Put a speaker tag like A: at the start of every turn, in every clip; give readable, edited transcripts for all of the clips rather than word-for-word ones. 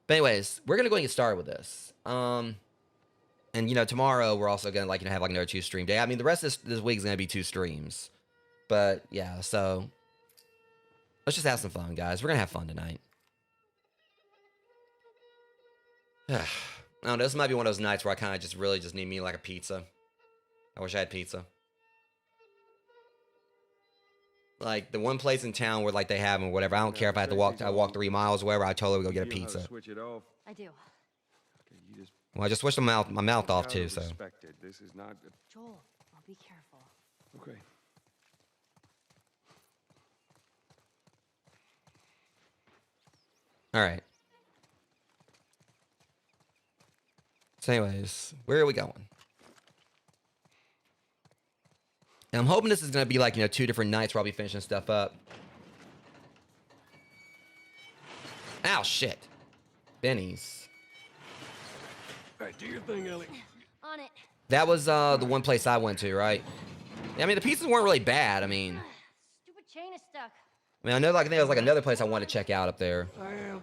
A: But anyways, we're gonna go and get started with this. And tomorrow we're also gonna have like another 2 stream day. I mean, the rest of this week is gonna be 2 streams. But yeah, so let's just have some fun, guys. We're gonna have fun tonight. I don't know. This might be one of those nights where I kind of just really just need me like a pizza. I wish I had pizza. Like the one place in town where like they have them or whatever. I don't care if I had to walk 3 miles or wherever. I totally would go get a pizza.
B: Switch it off.
C: I do.
B: Okay, you just
A: Well, I just switched my mouth off too. So
B: respected. This is not.
C: Joel, I'll be careful.
B: Okay.
A: all right. So anyways, where are we going? And I'm hoping this is gonna be like 2 different nights where I'll be finishing stuff up. Ow, shit. Benny's.
B: All right, do your thing, Ellie.
C: On it.
A: That was the one place I went to, right? I mean, the pizzas weren't really bad. I mean,
C: Stupid chain is stuck.
A: I know like there was like another place I wanted to check out up there.
B: I am.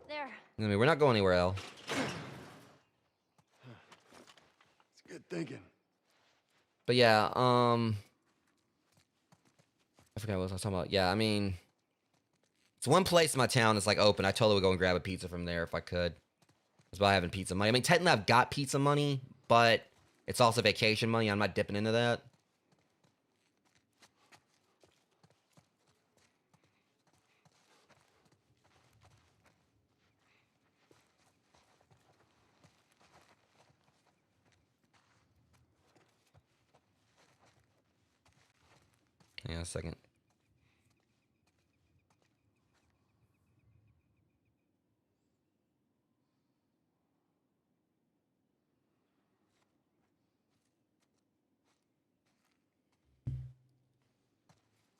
C: There.
A: I mean, we're not going anywhere else.
B: It's good thinking.
A: But yeah, I forgot what I was talking about. Yeah, I mean, it's one place in my town that's like open. I totally would go and grab a pizza from there if I could. It's about having pizza money. I mean, technically I've got pizza money, but it's also vacation money. I'm not dipping into that. Hang on a second.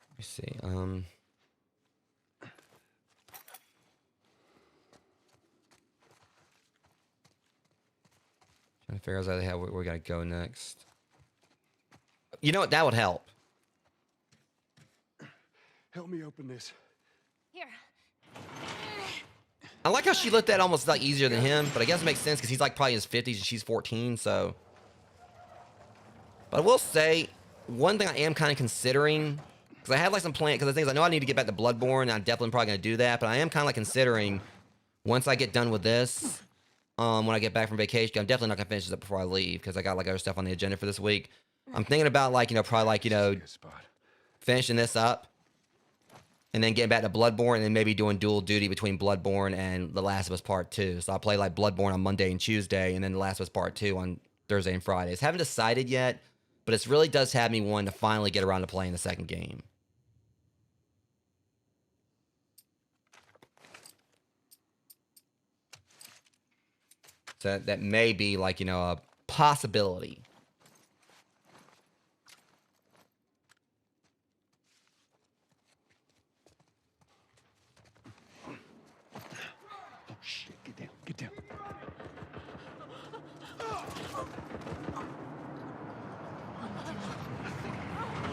A: Let me see. Trying to figure out how we gotta go next. You know what? That would help.
B: Help me open this.
C: Here.
A: I like how she looked at almost like easier than him, but I guess it makes sense because he's like probably in his 50s and she's 14, so. But I will say, one thing I am kind of considering, because I had like some plan, because the things I know I need to get back to Bloodborne, and I'm definitely probably going to do that, but I am kind of like considering, once I get done with this, when I get back from vacation, I'm definitely not going to finish this up before I leave, because I got like other stuff on the agenda for this week. I'm thinking about like, probably like, finishing this up, and then getting back to Bloodborne, and then maybe doing dual duty between Bloodborne and The Last of Us Part 2. So I'll play like Bloodborne on Monday and Tuesday, and then The Last of Us Part 2 on Thursday and Fridays. Haven't decided yet, but it really does have me wanting to finally get around to playing the second game. So that may be like, a possibility.
B: Shit, get down, get down.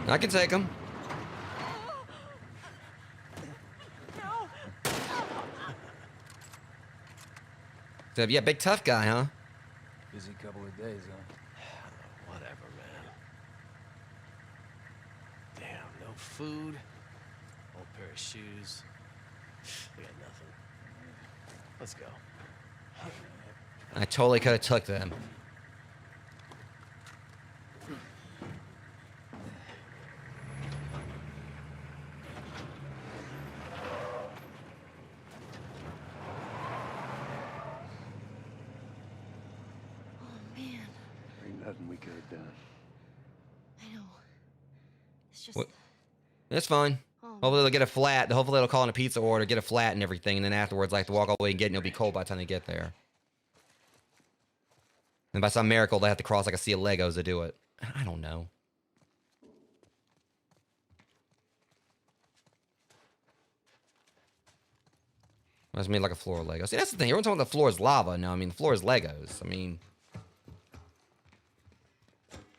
A: I can take him. So, yeah, big tough guy, huh?
D: Busy couple of days, huh?
E: Whatever, man. Damn, no food, old pair of shoes. We got nothing. Let's go.
A: I totally could have took them.
B: Nothing we could have done.
C: I know. It's just.
A: What? It's fine. Hopefully they'll get a flat. Hopefully they'll call in a pizza order, get a flat and everything, and then afterwards I have to walk all the way and get it, and it'll be cold by the time they get there. And by some miracle, they have to cross like a sea of Legos to do it. I don't know. That's made like a floor of Legos. See, that's the thing. Everyone's talking about the floor is lava. No, I mean, the floor is Legos. I mean,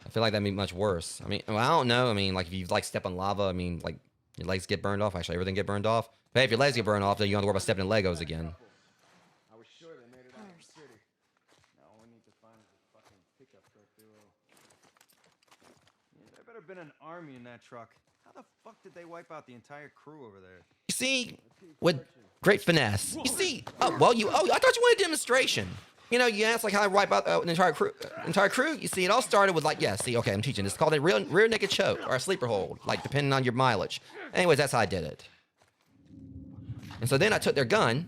A: I feel like that'd be much worse. I mean, well, I don't know. I mean, like, if you, like, step on lava, I mean, like, your legs get burned off. Actually, everything get burned off. But hey, if your legs get burned off, then you don't have to worry about stepping in Legos again.
D: sure they made it out of the
C: Hunters.
D: city. Now all we need to find is a fucking pickup truck duo. Yeah, there better been an army in that truck. How the fuck did they wipe out the entire crew over there?
A: You see, with great finesse. You see, oh, well, I thought you wanted a demonstration. You know, you asked like how I wipe out an entire crew. You see, it all started with like, yeah, see, okay, I'm teaching. It's called a rear naked choke or a sleeper hold, like depending on your mileage. Anyways, that's how I did it. And so then I took their gun,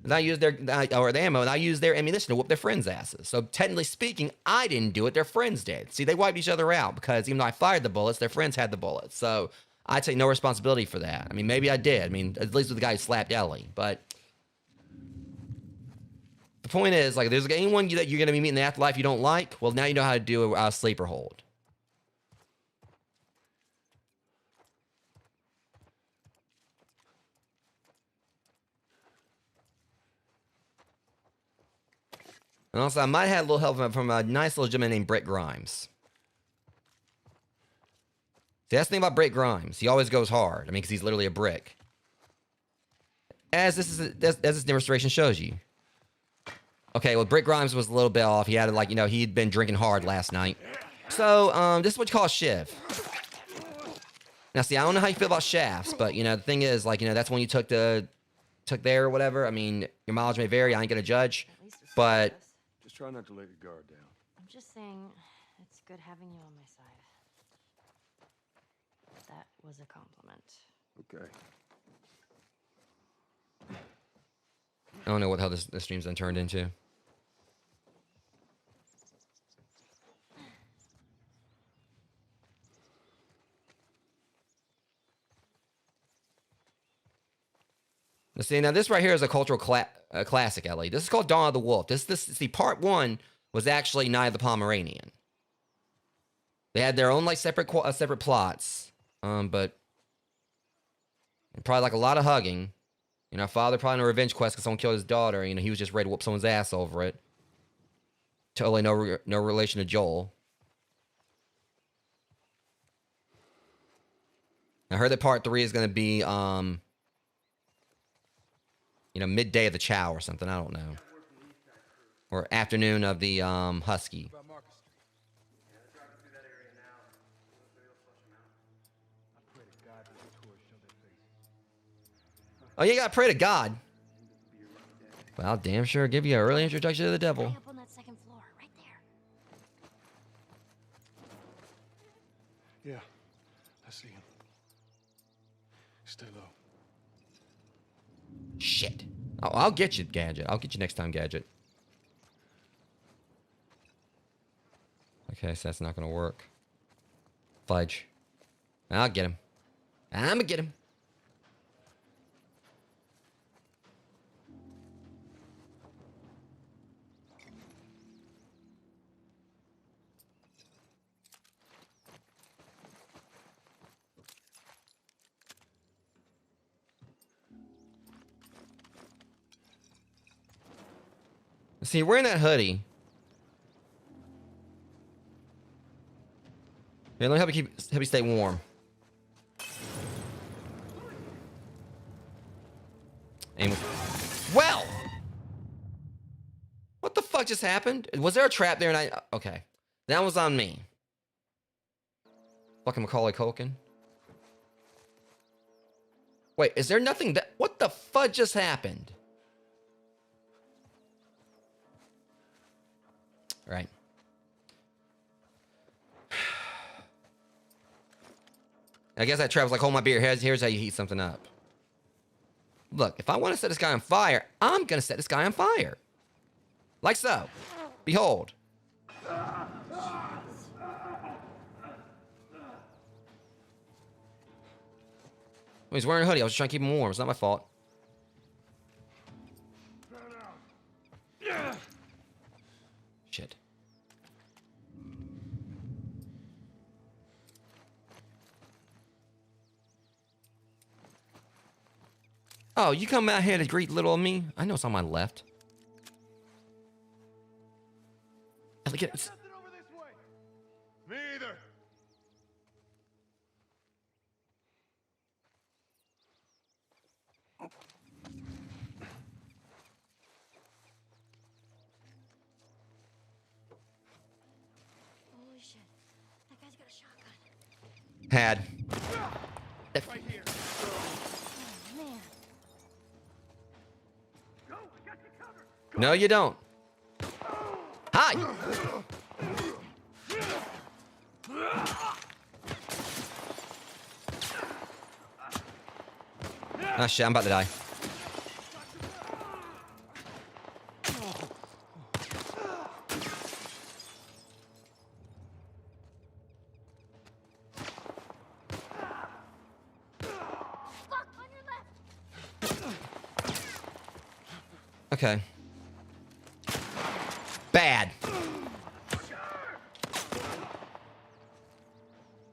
A: and I used their ammo, and I used their ammunition to whoop their friends' asses. So technically speaking, I didn't do it; their friends did. See, they wiped each other out because even though I fired the bullets, their friends had the bullets. So I take no responsibility for that. I mean, maybe I did. I mean, at least with the guy who slapped Ellie. But the point is, like, if there's anyone that you're going to be meeting in the afterlife you don't like, well, now you know how to do a sleeper hold. And also, I might have a little help from a nice little gentleman named Britt Grimes. See, that's the thing about Britt Grimes. He always goes hard. I mean, because he's literally a brick. As this demonstration shows you. Okay, well, Britt Grimes was a little bit off. He had, like, you know, he'd been drinking hard last night. So, this is what you call a shiv. Now, see, I don't know how you feel about shafts, but, you know, the thing is, like, you know, that's when you took there or whatever. I mean, your mileage may vary. I ain't going to judge.
C: At least there's
A: But
C: progress.
B: Just try not to let your guard down.
C: I'm just saying, it's good having you on my side. That was a compliment.
B: Okay.
A: I don't know what the hell this stream's then turned into. Now, see, now this right here is a cultural classic, Ellie. This is called Dawn of the Wolf. See, part one was actually Night of the Pomeranian. They had their own like separate plots, but probably like a lot of hugging. You know, father probably on a revenge quest because someone killed his daughter. You know, he was just ready to whoop someone's ass over it. Totally no relation to Joel. I heard that part 3 is going to be, you know, midday of the Chow or something. I don't know. Or afternoon of the Husky. Oh, you gotta pray to God. Well, I'll damn sure give you an early introduction to the devil.
C: High up on that second floor, right there.
B: Yeah, I see him. Stay low.
A: Shit. Oh, I'll get you, Gadget. I'll get you next time, Gadget. Okay, so that's not gonna work. Fudge. I'll get him. I'm gonna get him. See, wearing that hoodie. Here, let me help you stay warm. Aim. Well, what the fuck just happened? Was there a trap there? And okay, that was on me. Fucking Macaulay Culkin. Wait, is there nothing that? What the fuck just happened? Right. I guess that trap was like, hold my beer. Here's how you heat something up. Look, if I want to set this guy on fire, I'm going to set this guy on fire. Like so. Behold. Oh, he's wearing a hoodie. I was just trying to keep him warm. It's not my fault. Shit. Oh, you come out here to greet little me? I know it's on my left. Look at it.
B: Over this way. Me either.
A: Had.
B: Right here.
C: Oh, man.
B: Go! I got you covered!
A: No, you don't. Hi! Oh shit, I'm about to die.
C: Fuck, on your left.
A: Okay. Bad.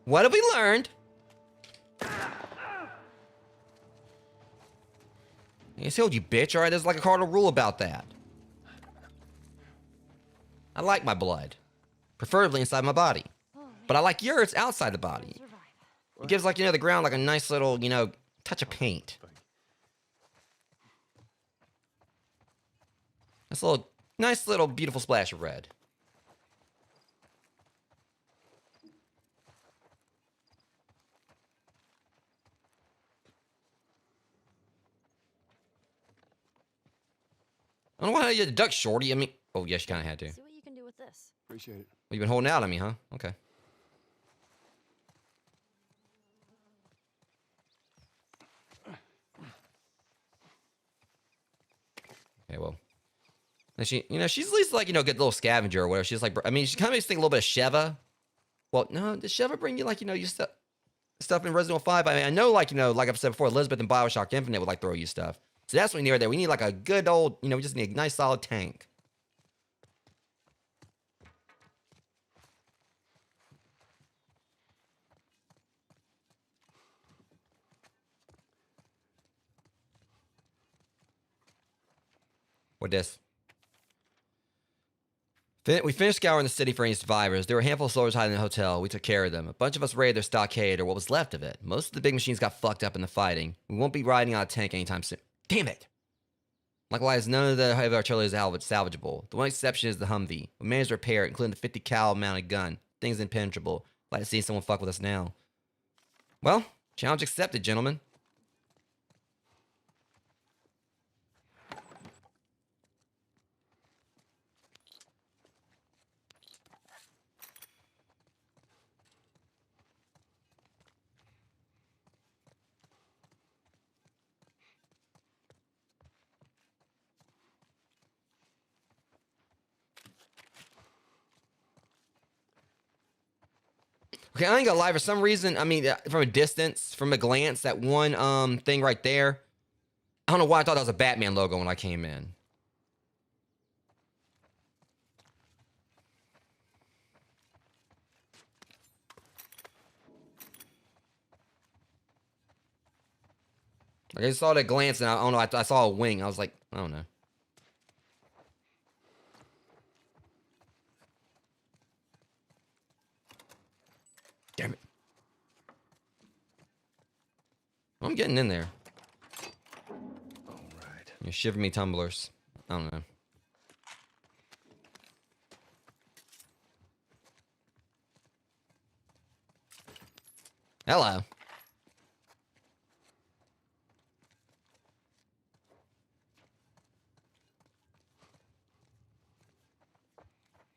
A: What have we learned? I told you, bitch. All right, there's like a cardinal rule about that. I like my blood, preferably inside my body,
C: Oh, man.
A: but I like yours outside the
C: We'll
A: body.
C: survive.
A: It gives like the ground like a nice little touch of paint. That's a nice little beautiful splash of red. I don't know why you had to duck, shorty. I mean, oh yes, you kind of had to.
C: See what you can do with this.
B: Appreciate it.
A: Well, you've been holding out on me, huh? Okay. Okay, well. And she, she's at least like, good little scavenger or whatever. She's like, I mean, she kind of makes me think a little bit of Sheva. Well, no, does Sheva bring you like, you stuff in Resident Evil 5? I mean, I know like, like I've said before, Elizabeth and BioShock Infinite would like throw you stuff. So that's what we need right there. We need like a good old, we just need a nice solid tank. What this? We finished scouring the city for any survivors. There were a handful of soldiers hiding in the hotel. We took care of them. A bunch of us raided their stockade, or what was left of it. Most of the big machines got fucked up in the fighting. We won't be riding on a tank anytime soon. Damn it! Likewise, none of the heavy artillery is salvageable. The one exception is the Humvee. We managed to repair it, including the 50 cal mounted gun. Thing's impenetrable. Glad to see someone fuck with us now. Well, challenge accepted, gentlemen. Okay, I ain't gonna lie. For some reason, I mean, from a distance, from a glance, that one thing right there, I don't know why I thought that was a Batman logo when I came in. Like I just saw that glance, and I don't know. I saw a wing. I was like, I don't know. Damn it! I'm getting in there.
B: All right.
A: You shiver me tumblers. I don't know. Hello.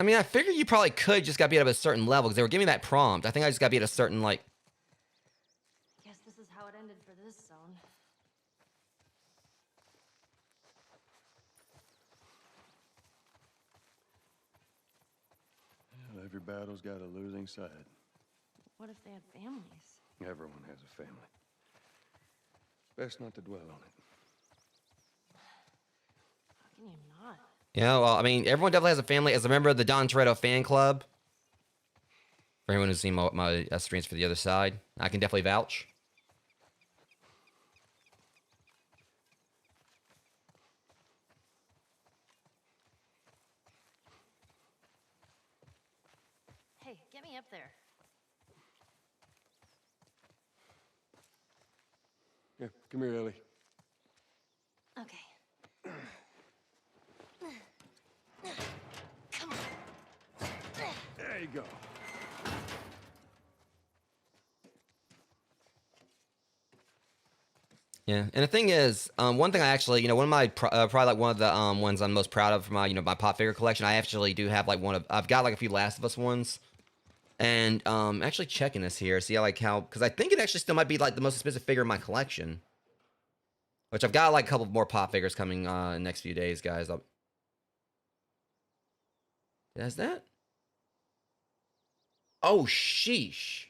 A: I mean, I figured you probably could just gotta be at a certain level because they were giving me that prompt. I think I just gotta be at a certain, like.
C: Guess this is how it ended for this zone.
B: Well, every battle's got a losing side.
C: What if they had families?
B: Everyone has a family. Best not to dwell on it.
C: How can you not?
A: Yeah, well, I mean, everyone definitely has a family. As a member of the Don Toretto fan club, for anyone who's seen my streams for the other side, I can definitely vouch.
C: Hey, get me up there.
B: Yeah, come here, Ellie.
C: Okay. Come on.
B: There you go.
A: Yeah, and the thing is, one thing I actually, one of my probably like one of the ones I'm most proud of for my my pop figure collection. I actually do have like I've got like a few Last of Us ones, and actually checking this here, see how because I think it actually still might be like the most expensive figure in my collection, which I've got like a couple more pop figures coming in the next few days, guys. Is that? Oh sheesh!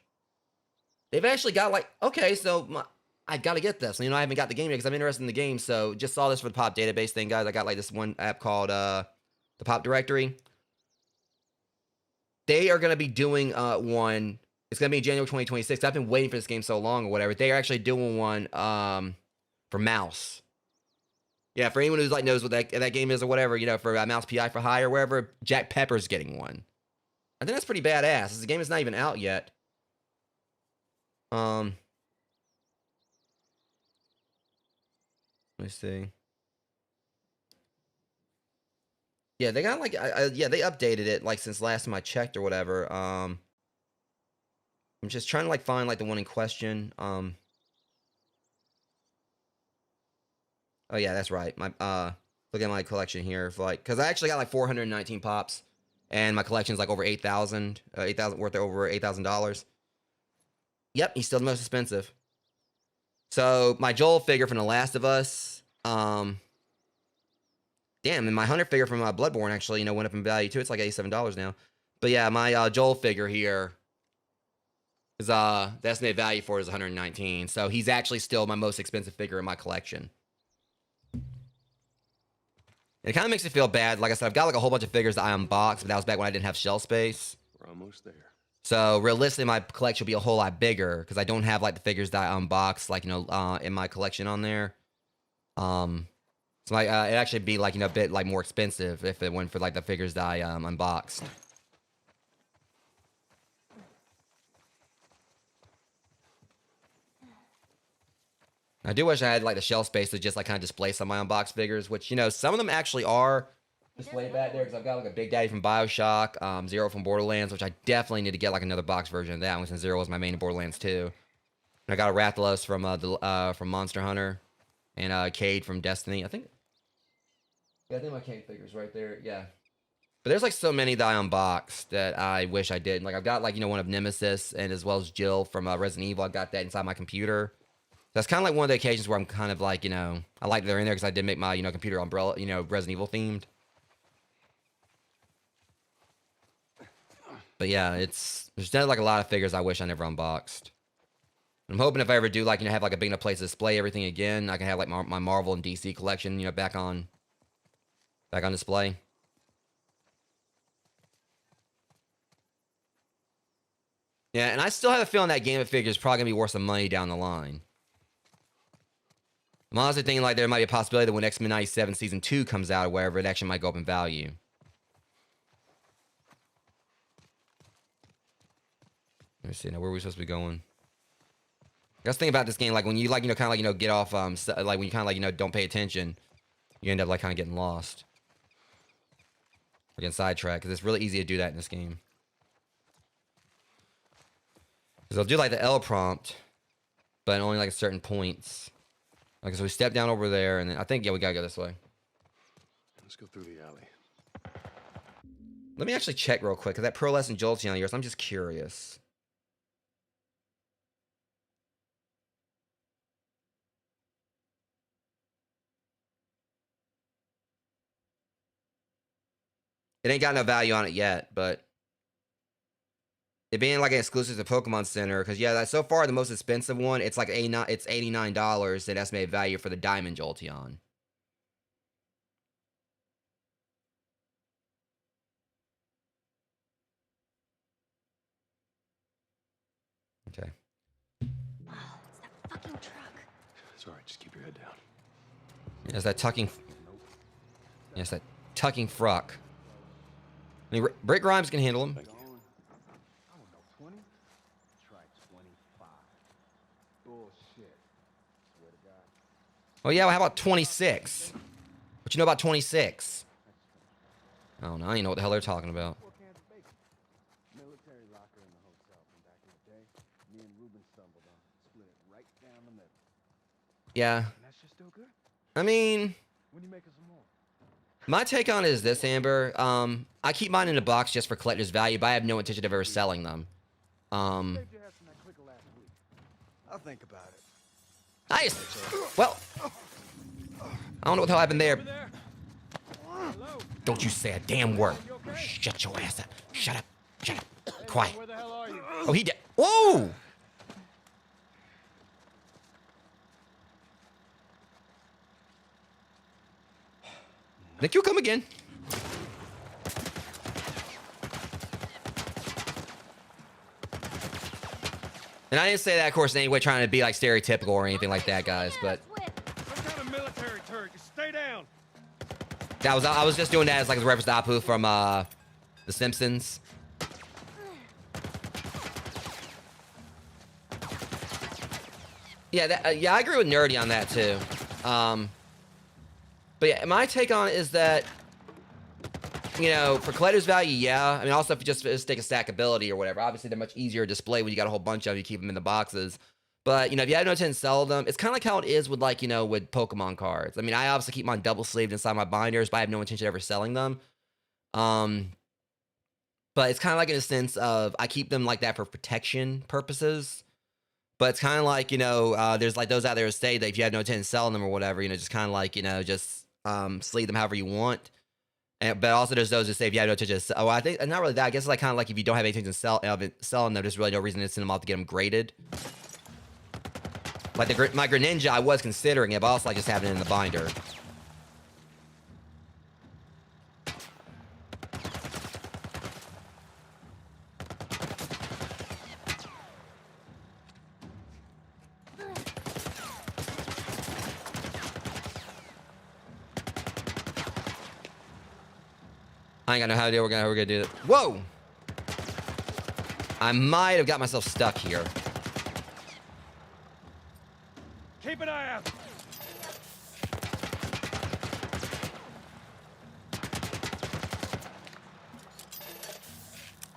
A: They've actually got like okay, so I gotta get this. I haven't got the game yet because I'm interested in the game. So just saw this for the pop database thing, guys. I got like this one app called the Pop Directory. They are gonna be doing one. It's gonna be in January 2026. I've been waiting for this game so long or whatever. They are actually doing one for Mouse. Yeah, for anyone who's like knows what that game is or whatever, for Mouse PI for Hire or wherever, Jack Pepper's getting one. I think that's pretty badass. This game is not even out yet. Let me see. Yeah, they got like, yeah, they updated it like since last time I checked or whatever. I'm just trying to like find like the one in question. Oh yeah, that's right. Look at my collection here. Cause I actually got like 419 pops, and my collection's like over 8,000, 8,000 worth of over $8,000. Yep, he's still the most expensive. So my Joel figure from The Last of Us, damn, and my Hunter figure from Bloodborne actually, went up in value too. It's like $87 now. But yeah, my Joel figure here is the estimated value for it is 119. So he's actually still my most expensive figure in my collection. It kind of makes me feel bad. Like I said, I've got like a whole bunch of figures that I unboxed, but that was back when I didn't have shelf space.
B: We're almost there.
A: So realistically, my collection will be a whole lot bigger because I don't have like the figures that I unboxed, like in my collection on there. So it actually be like a bit like more expensive if it went for like the figures that I unboxed. I do wish I had like the shelf space to just like kind of display some of my unboxed figures, which some of them actually are displayed back there because I've got like a Big Daddy from BioShock, Zero from Borderlands, which I definitely need to get like another box version of that one since Zero was my main in Borderlands 2. And I got a Rathalos from Monster Hunter, and Cade from Destiny. I think my Cade figure's right there. Yeah. But there's like so many that I unboxed that I wish I did. Like I've got like one of Nemesis and as well as Jill from Resident Evil. I got that inside my computer. That's kind of like one of the occasions where I'm kind of like, I like that they're in there because I did make my, computer umbrella, Resident Evil themed. But yeah, there's definitely like a lot of figures I wish I never unboxed. I'm hoping if I ever do like, have like a big enough place to display everything again, I can have like my Marvel and DC collection, back on display. Yeah, and I still have a feeling that Game of Figures is probably gonna be worth some money down the line. I'm honestly thinking like there might be a possibility that when X-Men 97 Season 2 comes out or wherever, it actually might go up in value. Let me see, now where are we supposed to be going? That's the thing about this game, like when you like, kind of like, get off, like when you kind of like, don't pay attention, you end up like kind of getting lost. Or getting sidetracked, because it's really easy to do that in this game. Because they'll do like the L prompt, but only like at certain points. Okay, so we step down over there, and then I think, yeah, we gotta go this way.
B: Let's go through the alley.
A: Let me actually check real quick, because that Pearlescent Jolteon of yours, I'm just curious. It ain't got no value on it yet, but it being like an exclusive to Pokemon Center, because yeah, that's so far the most expensive one. It's like $89, an estimated value for the Diamond Jolteon. Okay.
C: Oh, it's that fucking truck.
B: It's all right. Just keep your head down.
A: Yes, that tucking. Yes, that tucking fruck. I mean, Brick Grimes can handle him.
B: Thank you. I don't know, 20? Try 25. Bullshit. Swear to God.
A: Oh yeah, well, how about 26? What you know about 26? I don't know. I don't even know what the hell they're talking about.
B: Military locker in the hotel from back in the day. Me and Ruben stumbled on. Split it right down the middle.
A: Yeah.
B: And that shit's still good?
A: I mean,
B: When you making some more?
A: my take on it is this, Amber. I keep mine in a box just for collector's value, but I have no intention of ever selling them.
B: Saved your ass from that clicker last week.
D: I'll think about it.
A: I just, well, I don't know what the hell happened there. Don't you say a damn word. Shut your ass up. Shut up. Shut up. Quiet.
B: Where the hell are you?
A: Oh, he did. Whoa! Nick, you come again. And I didn't say that, of course, in any way trying to be like stereotypical or anything like that, guys. But
B: Some kind of military turret. Just stay down.
A: I was just doing that as like a reference to Apu from The Simpsons. Yeah, yeah, I agree with Nerdy on that too. But yeah, my take on it is that, you know, for collector's value, yeah. I mean, also if you just take a stackability or whatever, obviously they're much easier to display when you got a whole bunch of them, you keep them in the boxes. But, you know, if you have no intent to sell them, it's kind of like how it is with, like, you know, with Pokemon cards. I mean, I obviously keep mine double sleeved inside my binders, but I have no intention of ever selling them. But it's kind of like in a sense of I keep them like that for protection purposes. But it's kind of like, you know, there's like those out there who say that if you have no intent to selling them or whatever, you know, just kind of like, you know, just sleeve them however you want. And, but also there's those who say if you have no intention to sell, I think, not really that. I guess it's like kind of like if you don't have anything to sell, selling them, there's really no reason to send them off to get them graded. Like my Greninja, I was considering it, but also like just having it in the binder. I ain't got no idea how we're gonna do it. Whoa! I might have got myself stuck here.
B: Keep an eye out.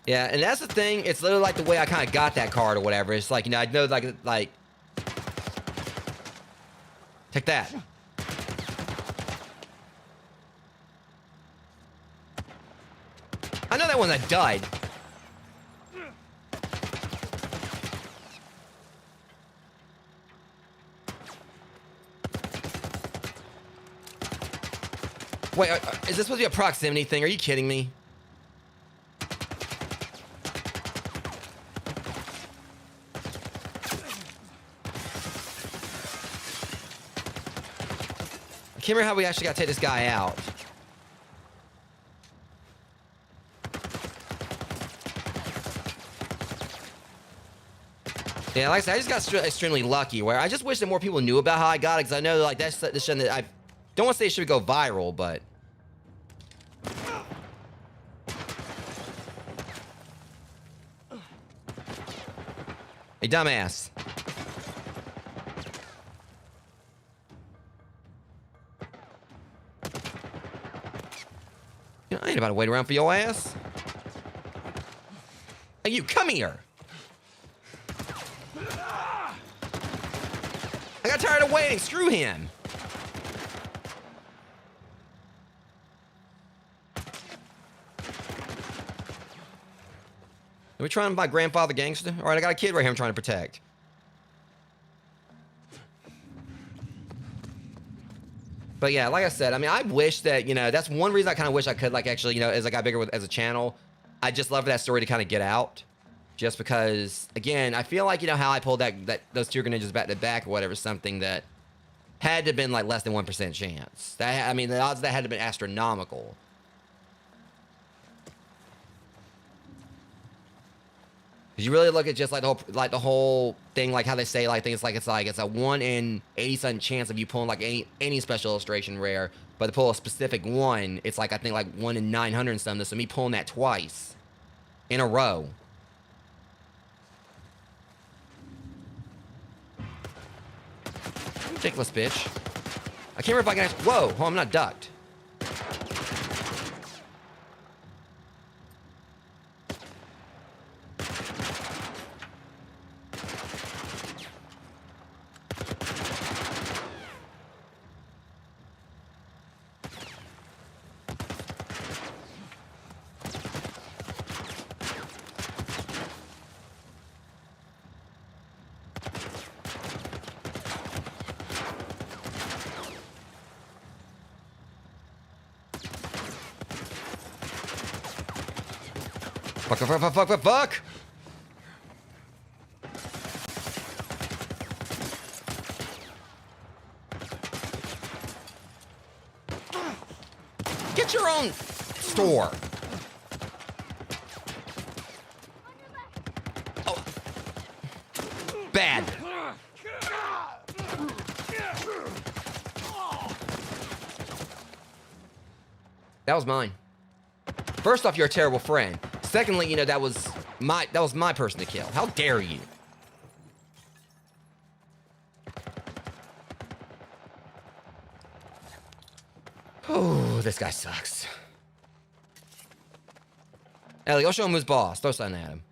A: Yeah, and that's the thing. It's literally like the way I kind of got that card or whatever. It's like, you know, I know like take that. I know that one that died. Wait, is this supposed to be a proximity thing? Are you kidding me? I can't remember how we actually got to take this guy out. Yeah, like I said, I just got extremely lucky. Where I just wish that more people knew about how I got it, because I know like that's the shit that I don't want to say it should go viral, but hey, dumbass. You know, I ain't about to wait around for your ass. Hey, you come here. I got tired of waiting. Screw him. Are we trying to buy grandfather gangster? All right, I got a kid right here I'm trying to protect. But yeah, like I said, I mean, I wish that, you know, that's one reason I kind of wish I could, like, actually, you know, as I got bigger as a channel, I just love for that story to kind of get out. Just because, again, I feel like, you know, how I pulled those two Greninjas back to back or whatever, something that had to have been like less than 1% chance. That, I mean, the odds of that had to have been astronomical. Cause you really look at just like the whole thing, like how they say, like, things like it's a 1 in 80-something chance of you pulling like any special illustration rare, but to pull a specific one, it's like I think like 1 in 900 and something. So me pulling that twice in a row. Ridiculous, bitch. I can't remember if I can actually... Whoa, oh, I'm not ducked. Fuck, fuck, fuck, fuck, fuck, fuck! Get your own store. Oh. Bad. That was mine. First off, you're a terrible friend. Secondly, you know, that was my person to kill. How dare you? Oh, this guy sucks. Ellie, go show him who's boss. Throw something at him.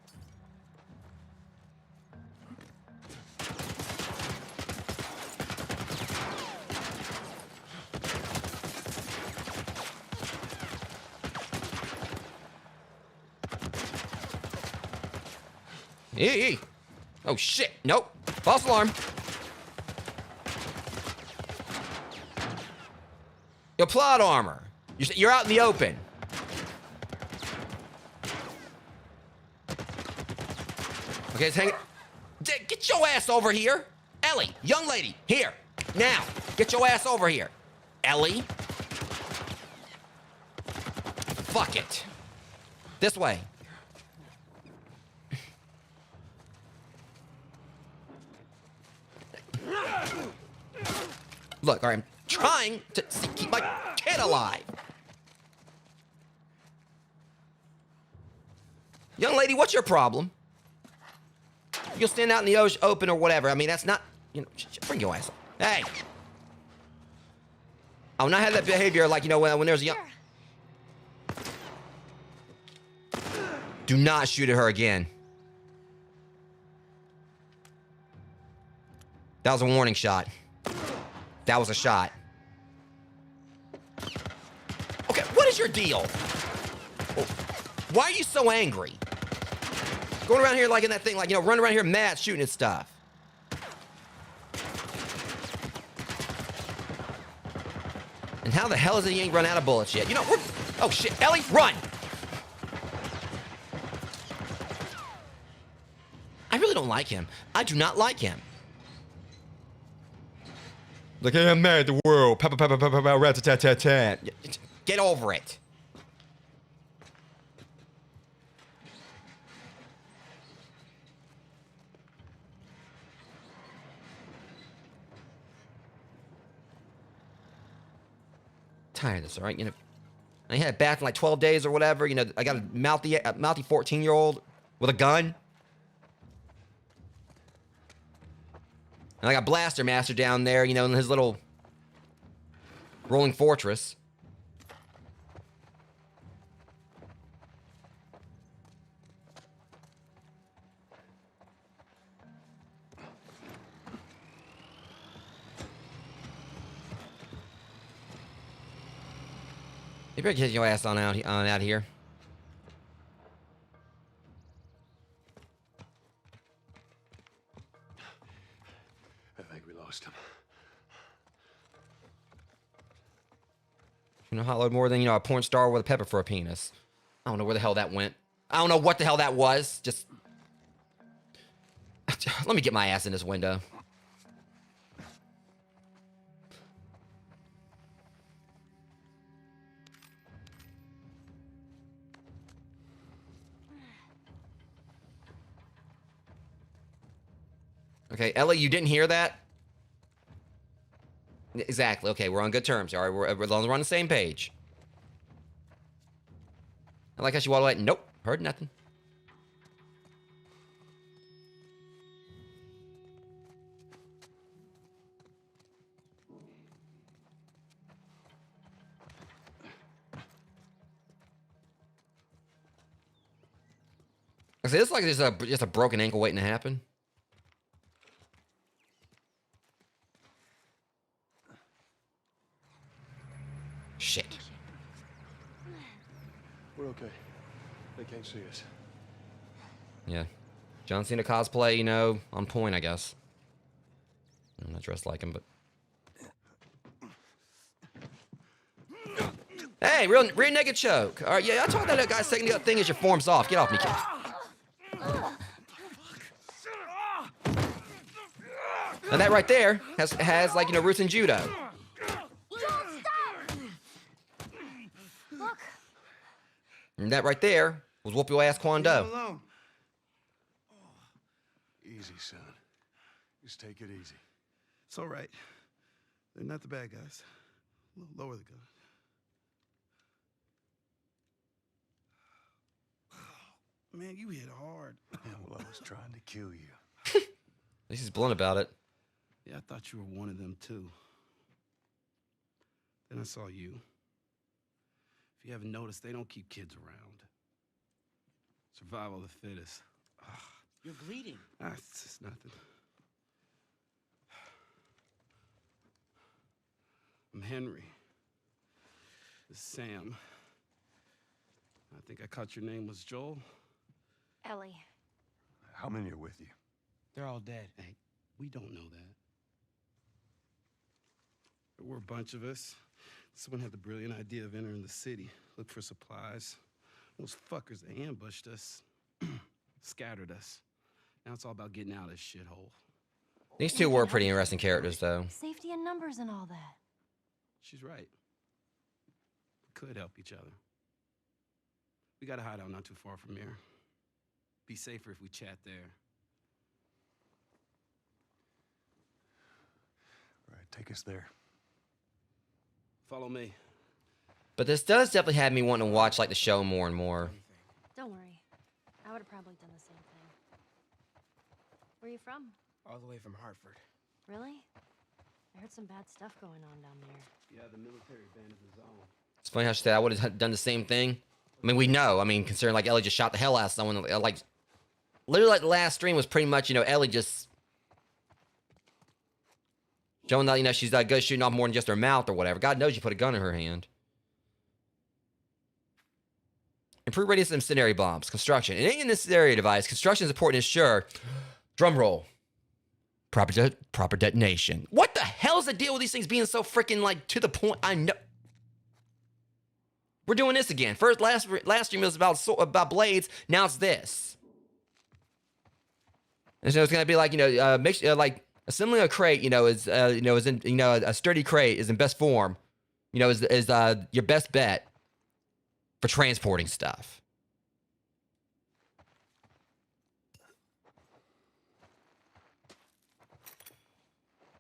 A: Hey. Oh, shit. Nope. False alarm. Your plot armor. You're out in the open. Okay, let's hang. Get your ass over here. Ellie, young lady, here. Now, get your ass over here. Ellie. Fuck it. This way. Look, all right, I'm trying to keep my kid alive. Young lady, what's your problem? You'll stand out in the open or whatever. I mean, that's not, you know, bring your ass up. Hey. I will not have that behavior like, you know, when there's a young... Do not shoot at her again. That was a warning shot. That was a shot. Okay, what is your deal? Oh, why are you so angry? Going around here like in that thing, like, you know, running around here mad, shooting at stuff. And how the hell is it he ain't run out of bullets yet? You know, oh shit, Ellie, run! I really don't like him. I do not like him. Like, hey, I'm mad at the world. Papa, papa, papa, papa, rat-a-tat-tat-tat. Get over it. Tired of this, all right? You know, I had it back in like 12 days or whatever. You know, I got a mouthy 14-year-old with a gun. And I got Blaster Master down there, you know, in his little rolling fortress. You better get your ass on out here.
B: I think we lost him.
A: You know how more than, you know, a porn star with a pepper for a penis. I don't know where the hell that went. I don't know what the hell that was. Just let me get my ass in this window. Okay, Ellie, you didn't hear that? Exactly. Okay, we're on good terms. All right, we're on the same page. I like how she walked away. Nope, heard nothing. I say this like just a broken ankle waiting to happen. Shit.
B: We're okay. They can't see us.
A: Yeah. John Cena cosplay, you know, on point, I guess. I'm not dressed like him, but... Hey, rear naked choke. All right, yeah, I told that guy second thing is your form's off. Get off me, kid. And that right there has like, you know, roots in judo.
C: Don't stop! Look,
A: And that right there was whoop your ass
D: Leave him
A: Kwando.
D: alone.
B: Easy, son. Just take it easy.
F: It's all right. They're not the bad guys. Lower the gun. Man, you hit hard.
B: Yeah, well, I was trying to kill you.
A: At least he's blunt about it.
F: Yeah, I thought you were one of them too. Then I saw you. If you haven't noticed, they don't keep kids around. Survival of the fittest.
E: You're bleeding.
F: It's just nothing. I'm Henry. This is Sam. I think I caught your name was Joel.
C: Ellie.
B: How many are with you?
E: They're all dead.
F: Hey, we don't know that. There were a bunch of us. Someone had the brilliant idea of entering the city, look for supplies. Those fuckers, they ambushed us, scattered us. Now it's all about getting out of this shithole.
A: These two were pretty interesting characters, though.
C: Safety in numbers and all that.
F: She's right. We could help each other. We got a hideout not too far from here. Be safer if we chat there.
B: All right, take us there.
F: Follow me.
A: But this does definitely have me wanting to watch like the show more and more.
C: Don't worry. I would have probably done the same thing. Where are you from?
E: All the way from Hartford.
C: Really? I heard some bad stuff going on down there.
F: Yeah, the military abandoned the zone.
A: It's funny how she said I would have done the same thing. I mean, we know. I mean, considering like Ellie just shot the hell out of someone. Like, literally, like the last stream was pretty much, you know, Ellie just showing that, you know, she's good at shooting off more than just her mouth or whatever. God knows you put a gun in her hand. Improve radius of incendiary bombs. Construction. It ain't an incendiary device. Construction is important, is sure. Drum roll. Proper detonation. What the hell's the deal with these things being so freaking like to the point? I know. We're doing this again. Last stream was about blades. Now it's this. And so it's gonna be like, you know, like assembling a crate. You know, is in, you know, a sturdy crate is in best form. You know, is your best bet for transporting stuff.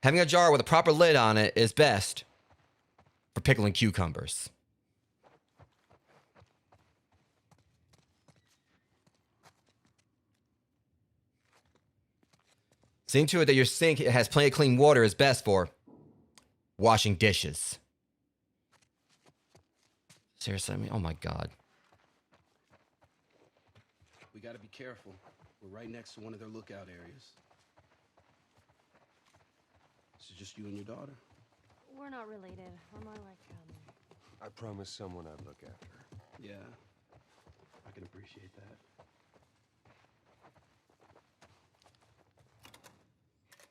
A: Having a jar with a proper lid on it is best for pickling cucumbers. Seeing to it that your sink has plenty of clean water is best for washing dishes. Seriously, I mean, oh my God.
F: We gotta be careful. We're right next to one of their lookout areas. This is just you and your daughter?
C: We're not related. We're more like,
B: I promised someone I'd look after her.
F: Yeah. I can appreciate that.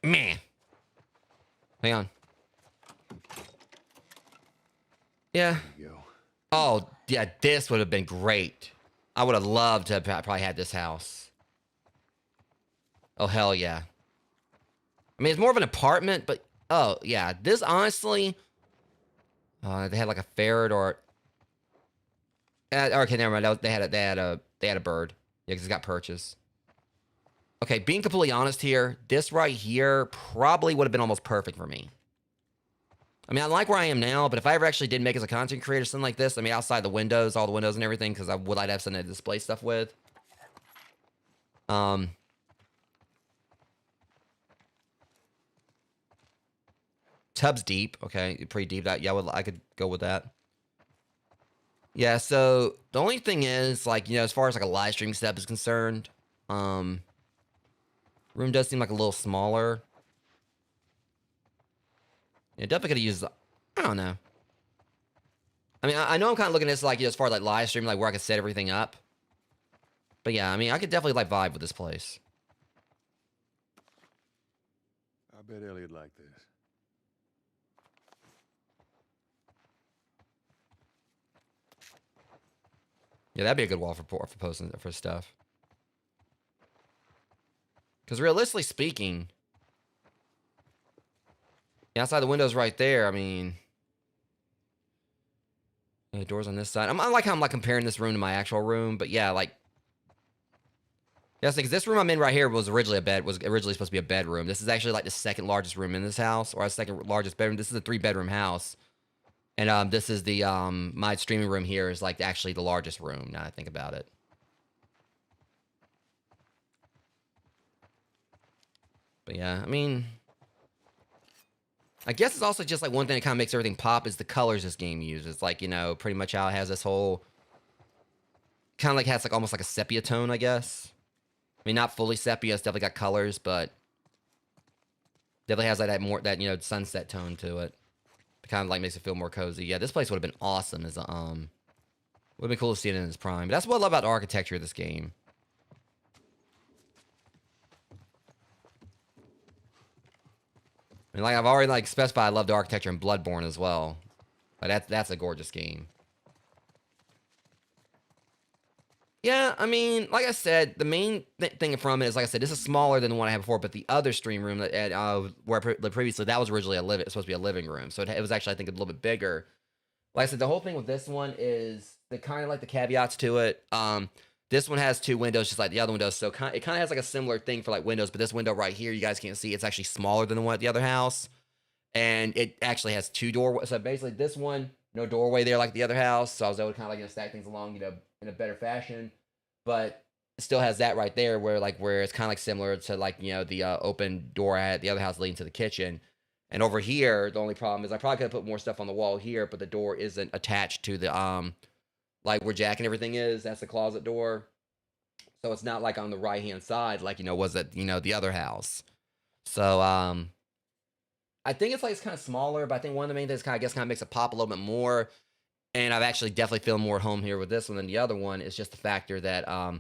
A: Man. Hang on. Yeah.
B: There you go.
A: Oh, yeah, this would have been great. I would have loved to have probably had this house. Oh, hell yeah. I mean, it's more of an apartment, but, oh, yeah. This, honestly, they had like a ferret or... okay, never mind. They had a bird. Yeah, because it got purchased. Okay, being completely honest here, this right here probably would have been almost perfect for me. I mean, I like where I am now, but if I ever actually did make as a content creator something like this, I mean, outside the windows, all the windows and everything, because I'd have something to display stuff with. Tub's deep. Okay, pretty deep. That, yeah, I could go with that. Yeah, so the only thing is, like, you know, as far as like a live stream setup is concerned, room does seem like a little smaller. Yeah, definitely could have used, I don't know. I mean, I know I'm kind of looking at this like, you know, as far as like live stream, like where I could set everything up. But yeah, I mean, I could definitely like vibe with this place.
B: I bet Elliot liked this.
A: Yeah, that'd be a good wall for posting for stuff. Because realistically speaking, yeah, outside the windows right there, I mean, yeah, the doors on this side. I like how I'm like comparing this room to my actual room, but yeah, like, yeah, because this room I'm in right here was originally supposed to be a bedroom. This is actually like the second largest room in this house, or a second largest bedroom. This is a 3-bedroom house, and this is the my streaming room here is like actually the largest room. Now I think about it. But yeah, I mean, I guess it's also just like one thing that kind of makes everything pop is the colors this game uses. Like, you know, pretty much how it has this whole kind of like has like almost like a sepia tone, I guess. I mean, not fully sepia. It's definitely got colors, but definitely has like that more that, you know, sunset tone to it. It kind of like makes it feel more cozy. Yeah, this place would have been awesome as would have been cool to see it in its prime. But that's what I love about the architecture of this game. And like I've already like specified, I love the architecture in Bloodborne as well. Like that's a gorgeous game. Yeah, I mean, like I said, the main thing from it is, like I said, this is smaller than the one I had before, but the other stream room that where I lived previously, that was originally supposed to be a living room, so it was actually, I think, a little bit bigger. Like I said, the whole thing with this one is the kind of like the caveats to it. This one has 2 windows, just like the other windows, so it kind of has like a similar thing for like windows, but this window right here, you guys can't see, it's actually smaller than the one at the other house, and it actually has 2 doorways. So basically, this one, no doorway there like the other house, so I was able to kind of like, you know, stack things along, you know, in a better fashion. But it still has that right there where it's kind of like similar to like, you know, the open door at the other house leading to the kitchen. And over here, the only problem is I probably could have put more stuff on the wall here, but the door isn't attached to the like where Jack and everything is. That's the closet door. So it's not like on the right hand side like, you know, was it, you know, the other house. So I think it's like it's kind of smaller, but I think one of the main things kind of makes it pop a little bit more. And I've actually definitely feel more at home here with this one than the other one. It's just the factor that, for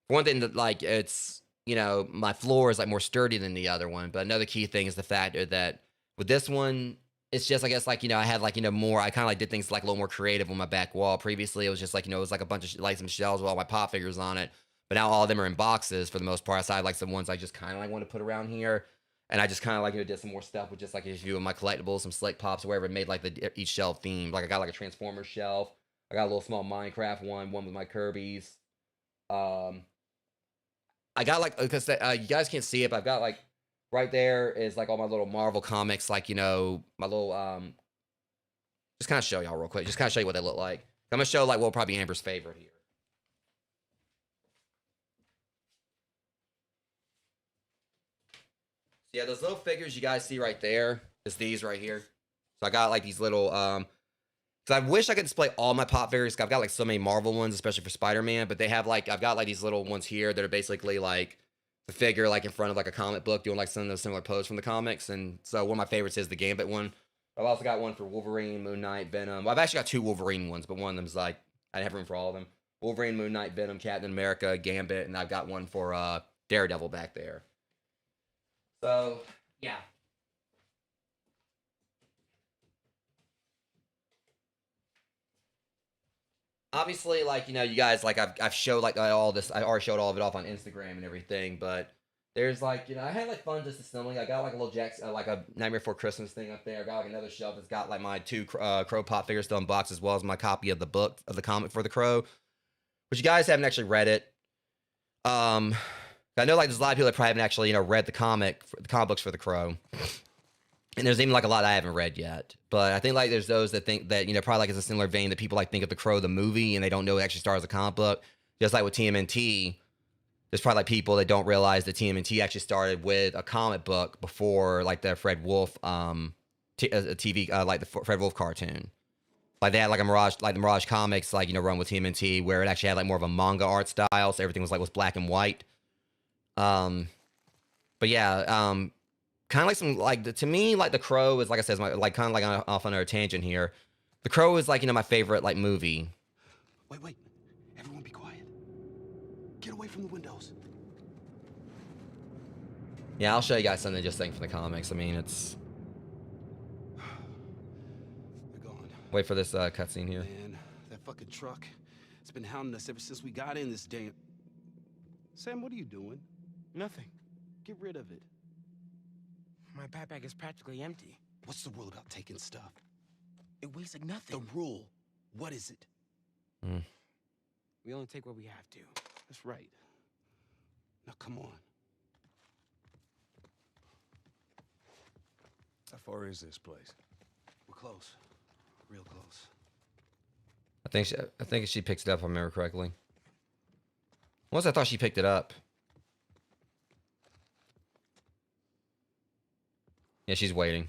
A: one thing, that like it's, you know, my floor is like more sturdy than the other one. But another key thing is the factor that with this one, it's just, I guess, like, you know, I had like, you know, more, I kind of like did things like a little more creative on my back wall. Previously, it was just like, you know, it was like a bunch of like some shelves with all my pop figures on it. But now all of them are in boxes for the most part. Aside like some ones I just kind of like want to put around here. And I just kind of like, you know, did some more stuff with just like a few of my collectibles, some Slate Pops, wherever, made like each shelf themed. Like I got like a Transformers shelf. I got a little small Minecraft one with my Kirby's. I got like, because you guys can't see it, but I've got like, right there is like all my little Marvel comics, like, you know, my little, just kind of show y'all real quick. Just kind of show you what they look like. I'm going to show like, well, probably Amber's favorite here. Yeah, those little figures you guys see right there is these right here. So I got like these little, so I wish I could display all my pop figures. I've got like so many Marvel ones, especially for Spider-Man, but they have like, I've got like these little ones here that are basically like the figure like in front of like a comic book doing like some of those similar poses from the comics. And so one of my favorites is the Gambit one. I've also got one for Wolverine, Moon Knight, Venom. Well, I've actually got 2 Wolverine ones, but one of them's like, I have room for all of them. Wolverine, Moon Knight, Venom, Captain America, Gambit, and I've got one for Daredevil back there. So, yeah. Obviously, like, you know, you guys, like, I've showed, like, all this, I already showed all of it off on Instagram and everything, but there's, like, you know, I had, like, fun just assembling. I got, like, a little Jack's, like, a Nightmare Before Christmas thing up there. I got, like, another shelf that's got, like, my 2 Crow Pop figures still in box, as well as my copy of the book, of the comic for the Crow, which you guys haven't actually read it. I know, like, there's a lot of people that probably haven't actually, you know, read the comic books for the Crow. And there's even, like, a lot I haven't read yet. But I think, like, there's those that think that, you know, probably, like, it's a similar vein that people, like, think of The Crow, the movie, and they don't know it actually stars as a comic book. Just like with TMNT, there's probably, like, people that don't realize that TMNT actually started with a comic book before, like, the Fred Wolf, TV, like, the Fred Wolf cartoon. Like, they had, like, the Mirage Comics, like, you know, run with TMNT, where it actually had, like, more of a manga art style, so everything was black and white. But yeah, kind of like some, like, to me, like, The Crow is, like I said, like, kind of like off on a tangent here. The Crow is, like, you know, my favorite, like, movie.
F: Wait. Everyone be quiet. Get away from the windows.
A: Yeah, I'll show you guys something just think from the comics. I mean, it's...
F: They're gone.
A: Wait for this cutscene here.
F: Man, that fucking truck. It's been hounding us ever since we got in this damn... Sam, what are you doing?
G: Nothing.
F: Get rid of it.
G: My backpack is practically empty.
F: What's the rule about taking stuff?
G: It weighs like
F: The
G: nothing.
F: rule. What is it?
G: We only take what we have to.
F: That's right. Now, come on.
B: How far is this place?
F: We're close. Real close.
A: I think she picks it up if I remember correctly. Once I thought she picked it up. Yeah, she's waiting.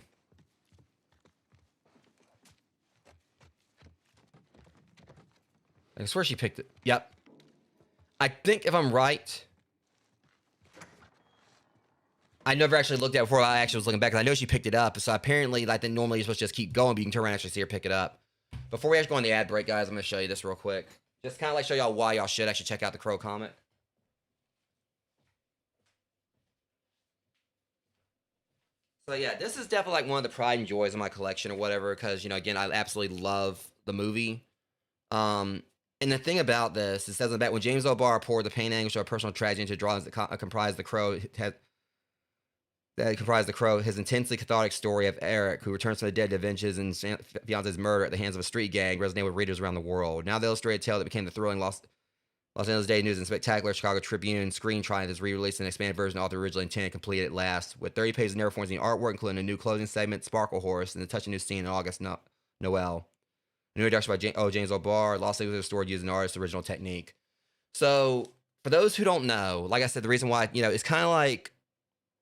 A: I swear she picked it. Yep. I think if I'm right, I never actually looked at it before I actually was looking back. 'Cause I know she picked it up. So apparently, like, then normally you're supposed to just keep going, but you can turn around and actually see her pick it up. Before we actually go on the ad break, guys, I'm going to show you this real quick. Just kind of like show y'all why y'all should actually check out the Crow comic. So yeah, this is definitely like one of the pride and joys of my collection or whatever, because, you know, again, I absolutely love the movie. And the thing about this, it says in the back, when James O'Barr poured the pain and anguish of a personal tragedy into drawings that comprise the Crow, his intensely cathartic story of Eric, who returns from the dead to avenge his and fiance's murder at the hands of a street gang, resonated with readers around the world. Now the illustrated tale that became the thrilling Los Angeles Daily News and spectacular Chicago Tribune screen triumph is re-released in an expanded version author originally intended, completed at last, with 30 pages of narrow forms in the artwork, including a new closing segment, Sparkle Horse, and a touching new scene in August Noel. A new introduction by James O'Barr, Los Angeles restored using an artist's original technique. So, for those who don't know, like I said, the reason why, you know, it's kind of like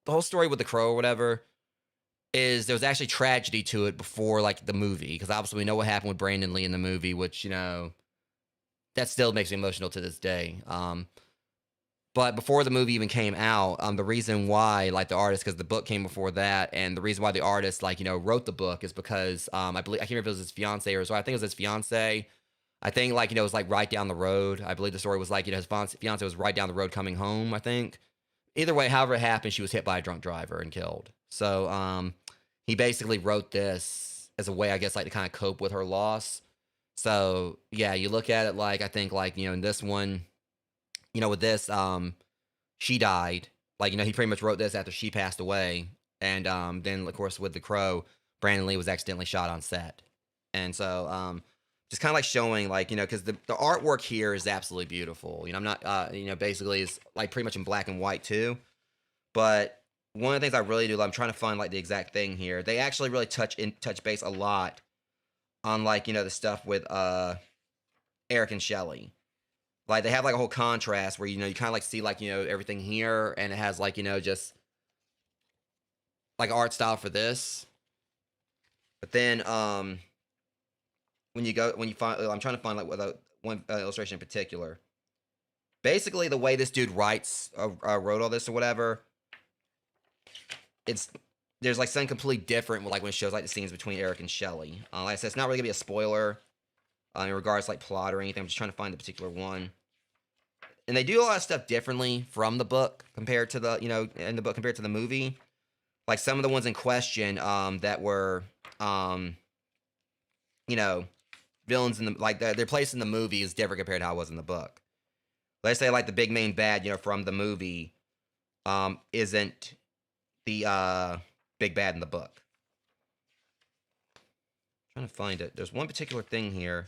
A: the whole story with the Crow or whatever is there was actually tragedy to it before, like, the movie, because obviously we know what happened with Brandon Lee in the movie, which, you know, that still makes me emotional to this day. But before the movie even came out, the reason why, like, the artist, because the book came before that, and the reason why the artist, like, you know, wrote the book is because, I can't remember if it was his fiance or so. I think it was his fiance. I think, like, you know, it was, like, right down the road. I believe the story was, like, you know, his fiance was right down the road coming home, I think. Either way, however it happened, she was hit by a drunk driver and killed. So, he basically wrote this as a way, I guess, like, to kind of cope with her loss. So, yeah, you look at it like, I think, like, you know, in this one, you know, with this, she died. Like, you know, he pretty much wrote this after she passed away. And then, of course, with The Crow, Brandon Lee was accidentally shot on set. And so, just kind of like showing, like, you know, because the artwork here is absolutely beautiful. You know, I'm not, you know, basically it's like pretty much in black and white too. But one of the things I really do, I'm trying to find like the exact thing here. They actually really touch base a lot on, like, you know, the stuff with Eric and Shelley. Like, they have like a whole contrast where, you know, you kind of like see, like, you know, everything here, and it has, like, you know, just like art style for this. But then when you find, I'm trying to find like one illustration in particular. Basically, the way this dude wrote all this or whatever, there's like something completely different, like when it shows like the scenes between Eric and Shelley. Like I said, it's not really gonna be a spoiler in regards to like plot or anything. I'm just trying to find the particular one. And they do a lot of stuff differently from the book compared to the, you know, in the book compared to the movie. Like some of the ones in question that were, you know, villains in the, like their place in the movie is different compared to how it was in the book. Let's say like the big main bad, you know, from the movie isn't the big bad in the book. I'm trying to find it. There's one particular thing here.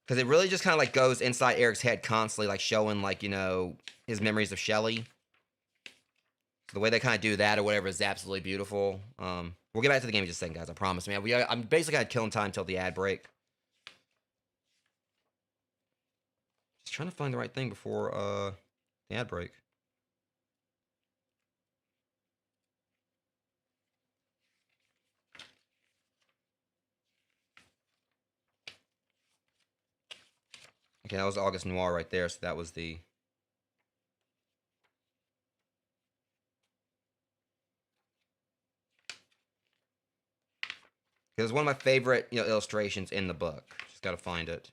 A: Because it really just kind of like goes inside Eric's head constantly, like showing like, you know, his memories of Shelley. So the way they kind of do that or whatever is absolutely beautiful. We'll get back to the game in just a second, guys. I promise, man. I'm basically kind of killing time until the ad break. Just trying to find the right thing before the ad break. Okay, that was August Noir right there, so that was the... It was one of my favorite, you know, illustrations in the book. Just gotta find it.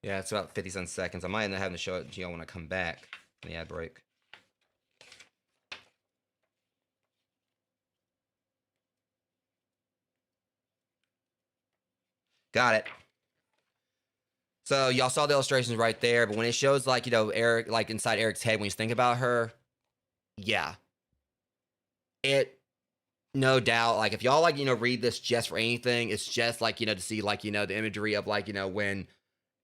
A: Yeah, it's about 57 seconds. I might end up having to show it to y'all when I come back in the ad break. Got it. So y'all saw the illustrations right there, but when it shows like, you know, Eric, like inside Eric's head when he's thinking about her, yeah. It, no doubt, like if y'all like, you know, read this just for anything, it's just like, you know, to see like, you know, the imagery of like, you know, when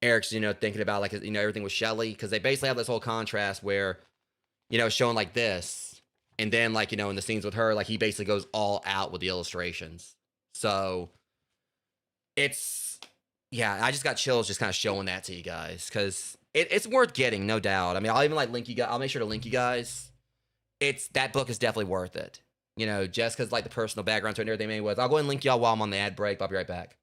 A: Eric's, you know, thinking about like, you know, everything with Shelly, because they basically have this whole contrast where, you know, showing like this, and then like, you know, in the scenes with her, like he basically goes all out with the illustrations. So it's, yeah, I just got chills just kind of showing that to you guys because it's worth getting, no doubt. I mean, I'll even like link you guys. I'll make sure to link you guys. That book is definitely worth it. You know, just because like the personal background to it and everything made with. I'll go ahead and link y'all while I'm on the ad break. I'll be right back.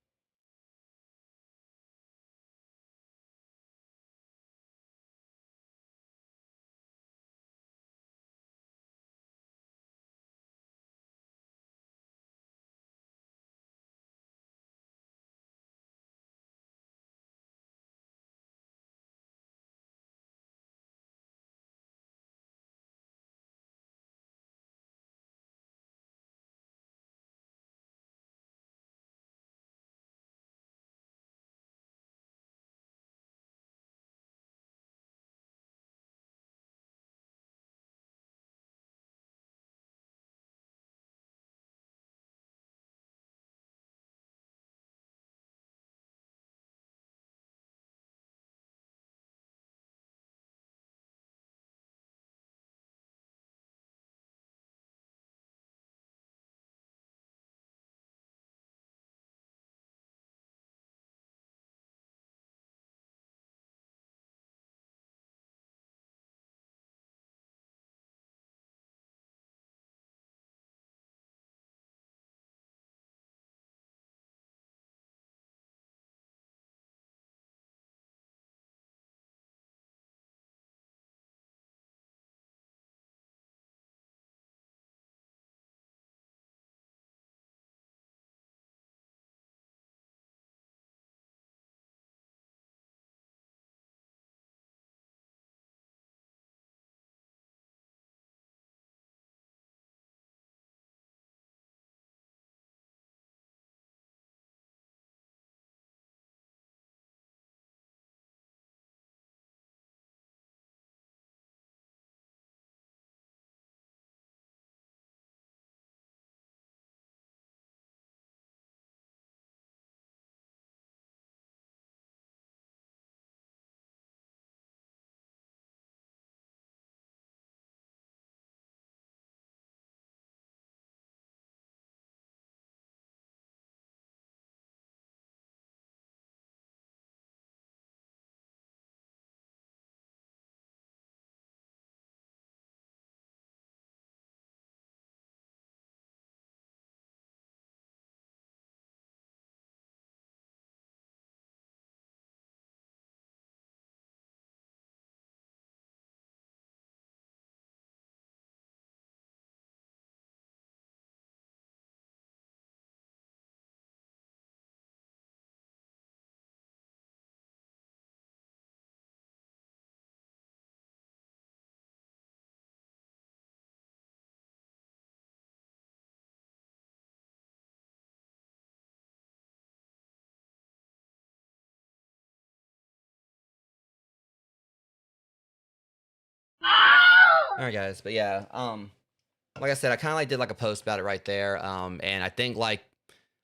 A: All right, guys. But yeah, like I said, I kind of like did like a post about it right there. And I think like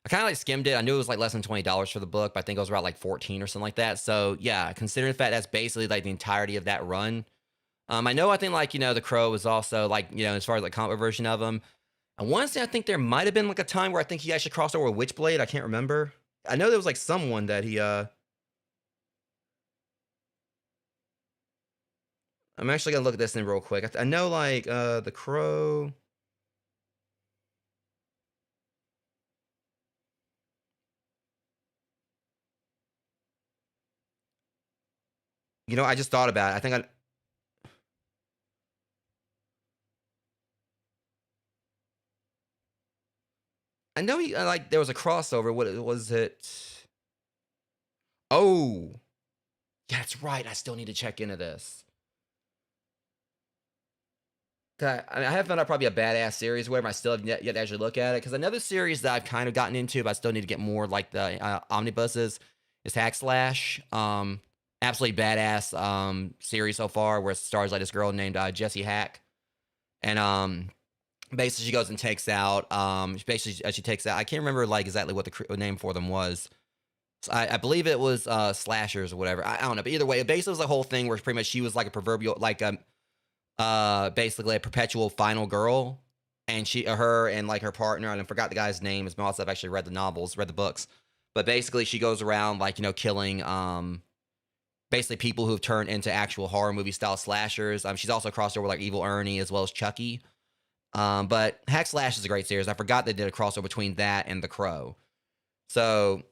A: I kind of like skimmed it. I knew it was like less than $20 for the book, but I think it was around like 14 or something like that. So yeah, considering the fact that's basically like the entirety of that run. I know I think like, you know, The Crow was also like, you know, as far as like comic version of him. I want to say I think there might have been like a time where I think he actually crossed over with Witchblade. I can't remember. I know there was like someone that he I'm actually gonna look at this in real quick. I know like The Crow. You know, I just thought about it. I know he like there was a crossover. What was it? Oh, yeah, that's right. I still need to check into this I have found out probably a badass series where I still have yet to actually look at it. Because another series that I've kind of gotten into, but I still need to get more like the omnibuses, is Hack Slash. Absolutely badass series so far, where it stars like this girl named Jessie Hack, and basically she goes and takes out basically she takes out, I can't remember like exactly what the name for them was. So I believe it was slashers or whatever. I don't know, but either way, it basically was the whole thing where pretty much she was like a proverbial like basically a perpetual final girl, and her and like her partner, and I forgot the guy's name. As most I've actually read the novels, read the books, but basically she goes around like killing basically people who've turned into actual horror movie style slashers. She's also crossed over like Evil Ernie as well as Chucky. But Hack Slash is a great series. I forgot they did a crossover between that and The Crow. So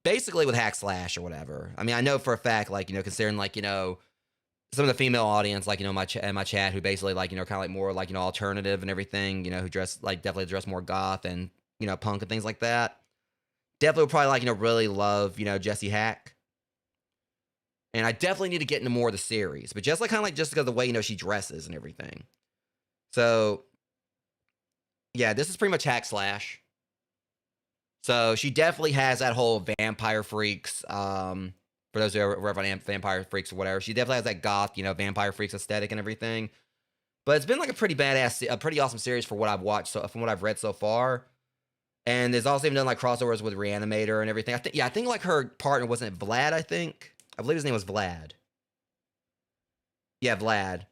A: basically with Hack Slash or whatever, I mean, I know for a fact, like, considering like, some of the female audience, like, my chat, who basically like, kind of like more like, alternative and everything, who dress like definitely dress more goth and, punk and things like that. Definitely would probably like, really love, Jessie Hack. And I definitely need to get into more of the series, but just like kind of like just because of the way, she dresses and everything. So yeah, this is pretty much Hack Slash. So she definitely has that whole Vampire Freaks, for those who are ever on Vampire Freaks or whatever. She definitely has that goth, Vampire Freaks aesthetic and everything. But it's been like a pretty awesome series for what I've watched, from what I've read so far. And there's also even done like crossovers with Reanimator and everything. I think like her partner wasn't Vlad, I believe his name was Vlad. Yeah, Vlad.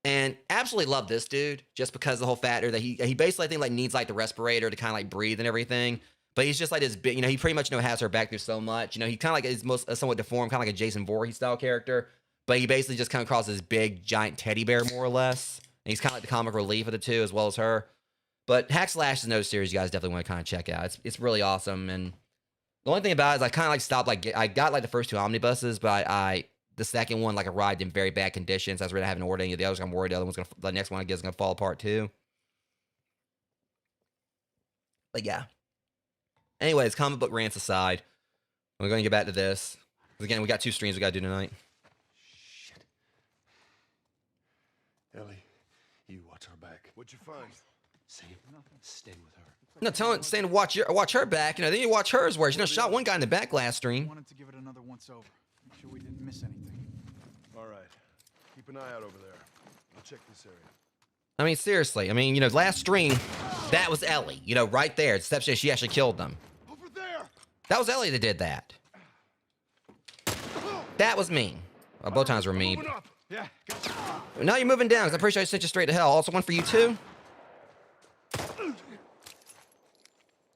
A: And absolutely love this dude, just because the whole factor that he basically, I think, like needs like the respirator to kind of like breathe and everything. But he's just like this big, he pretty much has her back through so much. He kind of like is somewhat deformed, kind of like a Jason Voorhees style character. But he basically just kind of crosses this big giant teddy bear more or less. And he's kind of like the comic relief of the two as well as her. But Hack Slash is another series you guys definitely want to kind of check out. It's really awesome. And the only thing about it is I kind of like stopped, like I got like the first two omnibuses, but the second one like arrived in very bad conditions. I was really having ordered any of the others. I'm worried the next one I guess is gonna fall apart too. But yeah. Anyways, comic book rants aside, we're gonna get back to this. Again, we got 2 streams we gotta do tonight.
B: Shit. Ellie, you watch her back. What'd you find? Sam, stay with her.
A: No, saying to watch her back. Then you watch hers where she shot one guy in the back last stream.
H: Wanted to give it another once over. Make sure we didn't miss anything.
B: All right. Keep an eye out over there. I'll check this area.
A: I mean, seriously. I mean, last stream, that was Ellie. Right there. Except she actually killed them.
B: Over there.
A: That was Ellie that did that. That was me. Well, both times were me.
B: Moving up. Yeah.
A: Now you're moving down, because I'm pretty sure I sent you straight to hell. Also one for you, too.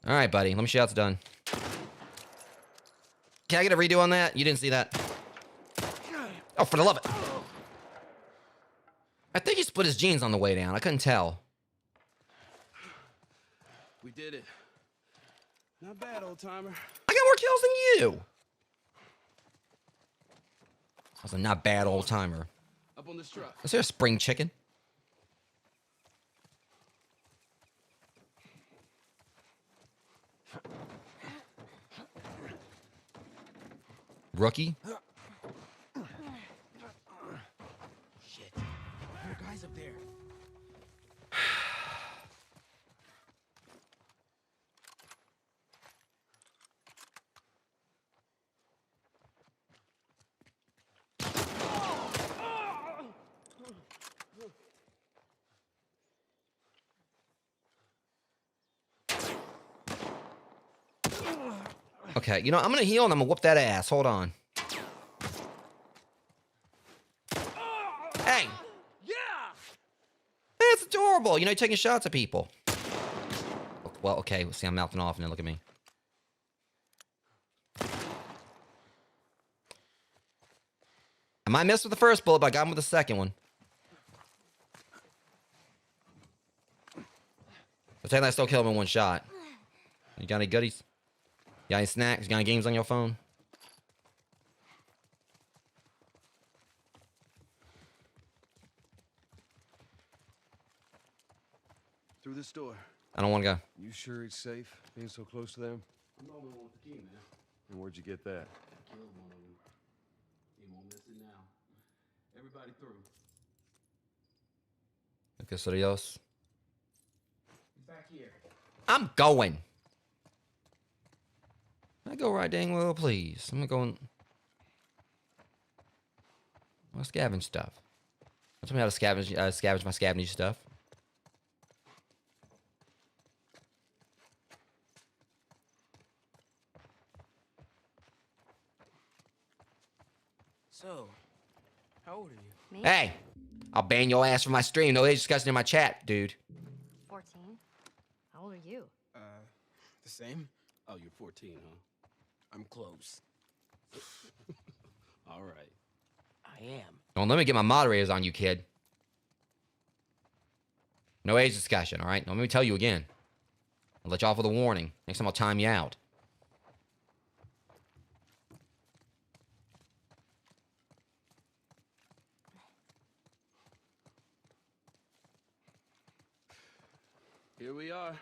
A: All right, buddy. Let me see how it's done. Can I get a redo on that? You didn't see that. Oh, for the love of it. I think he split his jeans on the way down. I couldn't tell.
F: We did it. Not bad, old timer.
A: I got more kills than you. I was a not bad old timer.
F: Up on this truck.
A: Is there a spring chicken? Rookie?
G: Shit. There are guys up there.
A: Okay, I'm gonna heal and I'm gonna whoop that ass. Hold on. Hey!
B: Yeah.
A: It's adorable. You're taking shots at people. Well, okay. See, I'm mouthing off and then look at me. I might miss with the first bullet, but I got him with the second one. But technically, I still killed him in one shot. You got any goodies? You got any snacks? You got any games on your phone?
B: Through this door.
A: I don't want to go.
B: You sure it's safe being so close to them?
F: I'm the only one with the key, man.
B: And where'd you get that?
F: Killed one of them. He won't miss it now. Everybody through.
A: Okay, so adios.
G: Back here.
A: I'm going. I go right dang well, please. I'm gonna go. I'll scavenge stuff. Tell me how to scavenge my scavenge stuff.
G: So, how old are you?
C: Me?
A: Hey, I'll ban your ass from my stream. No age discussion in my chat, dude.
C: 14. How old are you?
G: The same?
F: Oh, you're 14, huh?
G: I'm close.
F: All right.
G: I am.
A: Don't let me get my moderators on you, kid. No age discussion, all right? Don't let me tell you again. I'll let you off with a warning. Next time I'll time you out.
F: Here we are.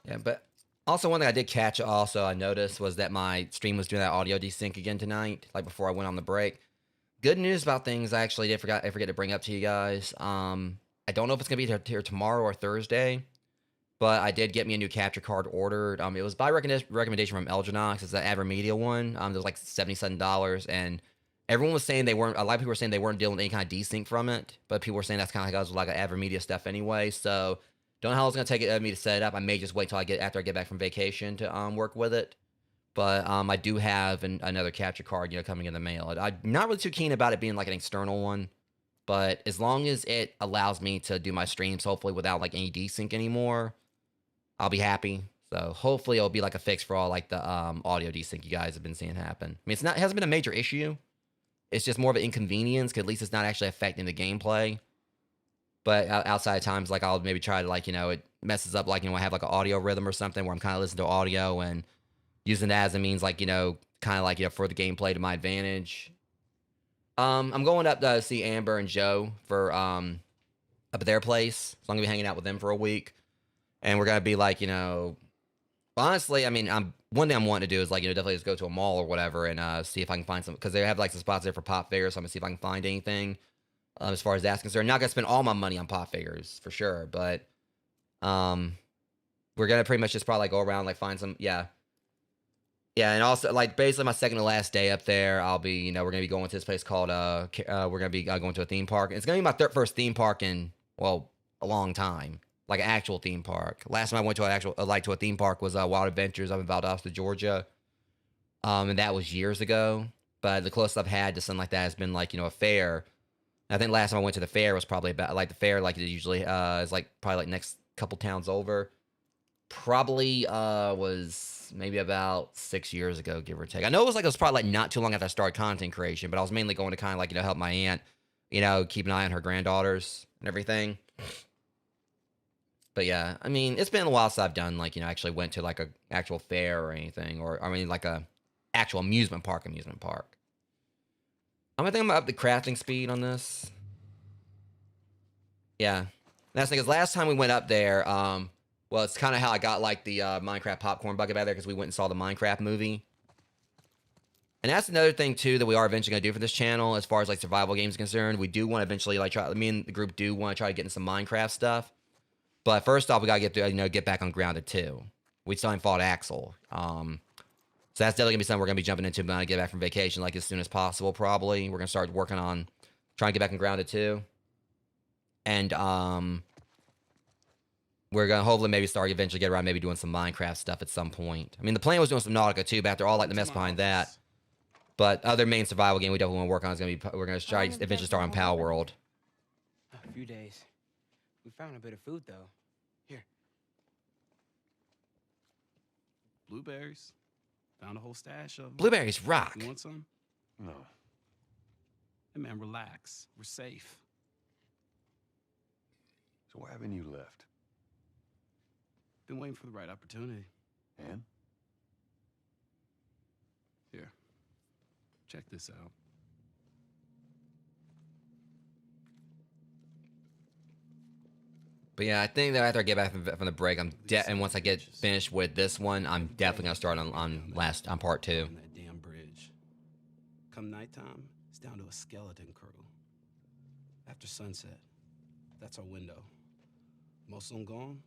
A: Yeah, but also one thing I did catch also I noticed was that my stream was doing that audio desync again tonight, like before I went on the break. Good news about things I actually did forget to bring up to you guys. I don't know if it's gonna be here tomorrow or Thursday, but I did get me a new capture card ordered. It was by recommendation from Elginox. It's the Avermedia one. It was like $77, and everyone was saying they weren't. A lot of people were saying they weren't dealing with any kind of desync from it, but people were saying that's kind of like Avermedia stuff anyway. So don't know how long it's gonna take me to set it up. I may just wait till after I get back from vacation to work with it. But I do have another capture card, coming in the mail. I'm not really too keen about it being like an external one, but as long as it allows me to do my streams, hopefully without like any desync anymore, I'll be happy. So hopefully it'll be like a fix for all like the audio desync you guys have been seeing happen. I mean, it hasn't been a major issue. It's just more of an inconvenience, because at least it's not actually affecting the gameplay. But outside of times, like I'll maybe try to like, it messes up like, I have like an audio rhythm or something where I'm kind of listening to audio and using that as a means like, kind of like, for the gameplay to my advantage. I'm going up to see Amber and Joe for up at their place. So I'm gonna be hanging out with them for a week. And we're gonna be like, honestly, I mean, one thing I'm wanting to do is like, definitely just go to a mall or whatever and see if I can find some, because they have like some spots there for pop figures. So I'm gonna see if I can find anything as far as that's concerned. Not gonna spend all my money on pop figures for sure, but we're gonna pretty much just probably like, go around, like find some, yeah, and also like basically my second to last day up there, I'll be, we're gonna be going to this place called we're gonna be going to a theme park. It's gonna be my first theme park in a long time. Like an actual theme park. Last time I went to a theme park was Wild Adventures up in Valdosta, Georgia. And that was years ago. But the closest I've had to something like that has been like, a fair. I think last time I went to the fair was probably about like the fair, like it usually is like probably like next couple towns over. Probably was maybe about 6 years ago, give or take. I know it was probably like not too long after I started content creation, but I was mainly going to kind of like, help my aunt, keep an eye on her granddaughters and everything. But yeah, I mean, it's been a while since I've done like, actually went to like a actual fair or anything, or I mean like a actual amusement park. I think I'm gonna up the crafting speed on this. Yeah. That's because last time we went up there, well, it's kind of how I got like the Minecraft popcorn bucket back there, because we went and saw the Minecraft movie. And that's another thing too that we are eventually gonna do for this channel, as far as like survival games are concerned. We do want to eventually like me and the group do want to try to get into some Minecraft stuff. But first off, we gotta get back on Grounded 2. We still haven't fought Axel. So that's definitely gonna be something we're gonna be jumping into when I get back from vacation, like as soon as possible. Probably we're gonna start working on trying to get back on Grounded 2, and we're gonna hopefully maybe start eventually get around maybe doing some Minecraft stuff at some point. I mean, the plan was doing some Nautica too, but after all like the mess behind that. But other main survival game we definitely want to work on is gonna be we're gonna try to eventually start on Pal World.
G: A few days. We found a bit of food though. Here.
F: Blueberries. Found a whole stash of them.
A: Blueberries rock.
F: You want some?
B: No.
F: Hey man, relax. We're safe.
B: So why haven't you left?
F: Been waiting for the right opportunity.
B: And?
F: Here. Check this out.
A: But yeah, I think that after I get back from the break, and once I get finished with this one, I'm definitely gonna start on part 2.
F: On that damn bridge. Come nighttime, it's down to a skeleton crew. After sunset, that's our window. Most of them gone,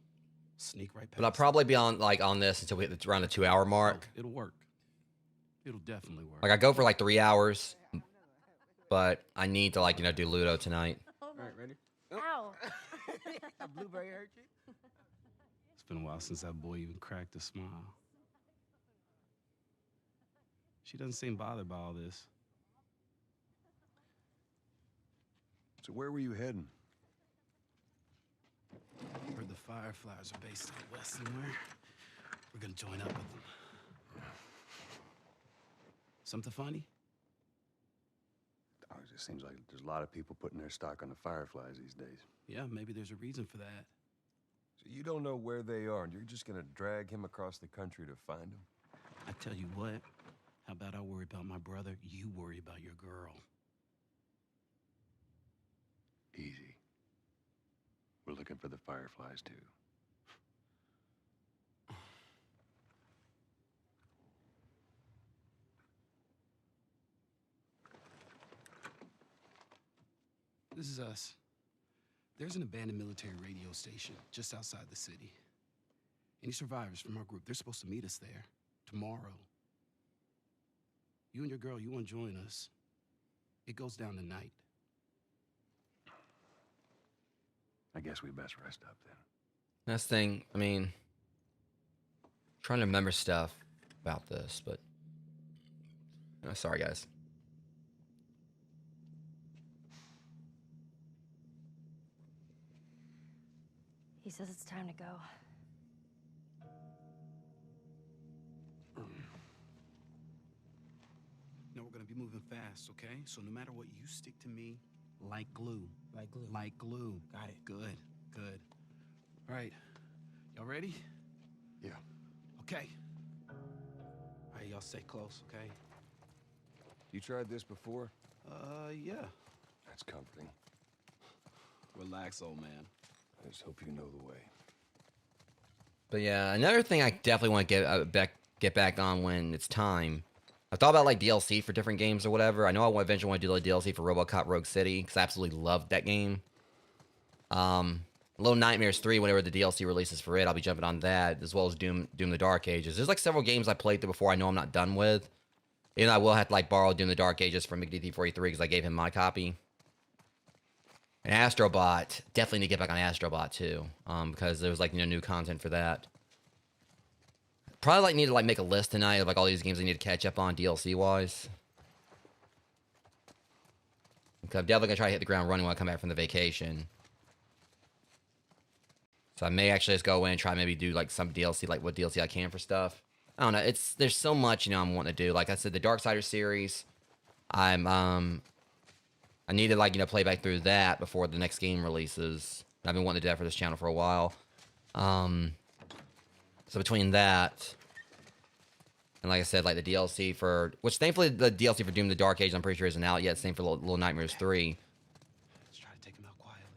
F: sneak right past.
A: But I'll probably be on this until we hit around the 2-hour mark.
F: Oh, it'll work. It'll definitely work.
A: Like I go for like 3 hours, but I need to do Ludo tonight.
G: All right, ready?
C: Ow.
G: A blueberry hurt you?
F: It's been a while since that boy even cracked a smile. She doesn't seem bothered by all this.
B: So where were you heading?
F: Heard the Fireflies are based out west somewhere. We're gonna join up with them. Something funny?
B: Oh, it just seems like there's a lot of people putting their stock on the Fireflies these days.
F: Yeah, maybe there's a reason for that.
I: So you don't know where they are, and you're just gonna drag him across the country to find them?
F: I tell you what, how about I worry about my brother, you worry about your girl.
B: Easy. We're looking for the Fireflies, too.
F: This is us. There's an abandoned military radio station just outside the city. Any survivors from our group, they're supposed to meet us there tomorrow. You and your girl, you want to join us? It goes down tonight.
B: I guess we best rest up then.
A: That's the thing. I mean, trying to remember stuff about this, but sorry guys.
C: He says it's time to go.
F: No, we're gonna be moving fast, okay? So no matter what, you stick to me like glue.
G: Like glue.
F: Like glue.
G: Got it.
F: Good, good. All right, y'all ready?
B: Yeah.
F: Okay. All right, y'all stay close, okay?
I: You tried this before?
F: Yeah.
I: That's comforting.
F: Relax, old man.
I: I just hope you know the way.
A: But yeah, another thing I definitely want to get back on when it's time. I thought about like DLC for different games or whatever. I know I eventually want to do like DLC for RoboCop Rogue City because I absolutely loved that game. Little Nightmares 3, whenever the DLC releases for it, I'll be jumping on that, as well as Doom the Dark Ages. There's like several games I played through before I know I'm not done with. And I will have to like borrow Doom the Dark Ages from McD343 because I gave him my copy. And Astrobot, definitely need to get back on Astrobot too, because there was like new content for that. Probably like need to like make a list tonight of like all these games I need to catch up on DLC wise. Because I'm definitely gonna try to hit the ground running when I come back from the vacation. So I may actually just go in and try maybe do like some DLC, like what DLC I can for stuff. I don't know. There's so much I'm wanting to do. Like I said, the Darksiders series. I need to like play back through that before the next game releases. I've been wanting to do that for this channel for a while. So between that and like I said, like the DLC for which thankfully the DLC for Doom the Dark Age I'm pretty sure isn't out yet. Same for Little Nightmares 3.
F: Let's try to take him out quietly.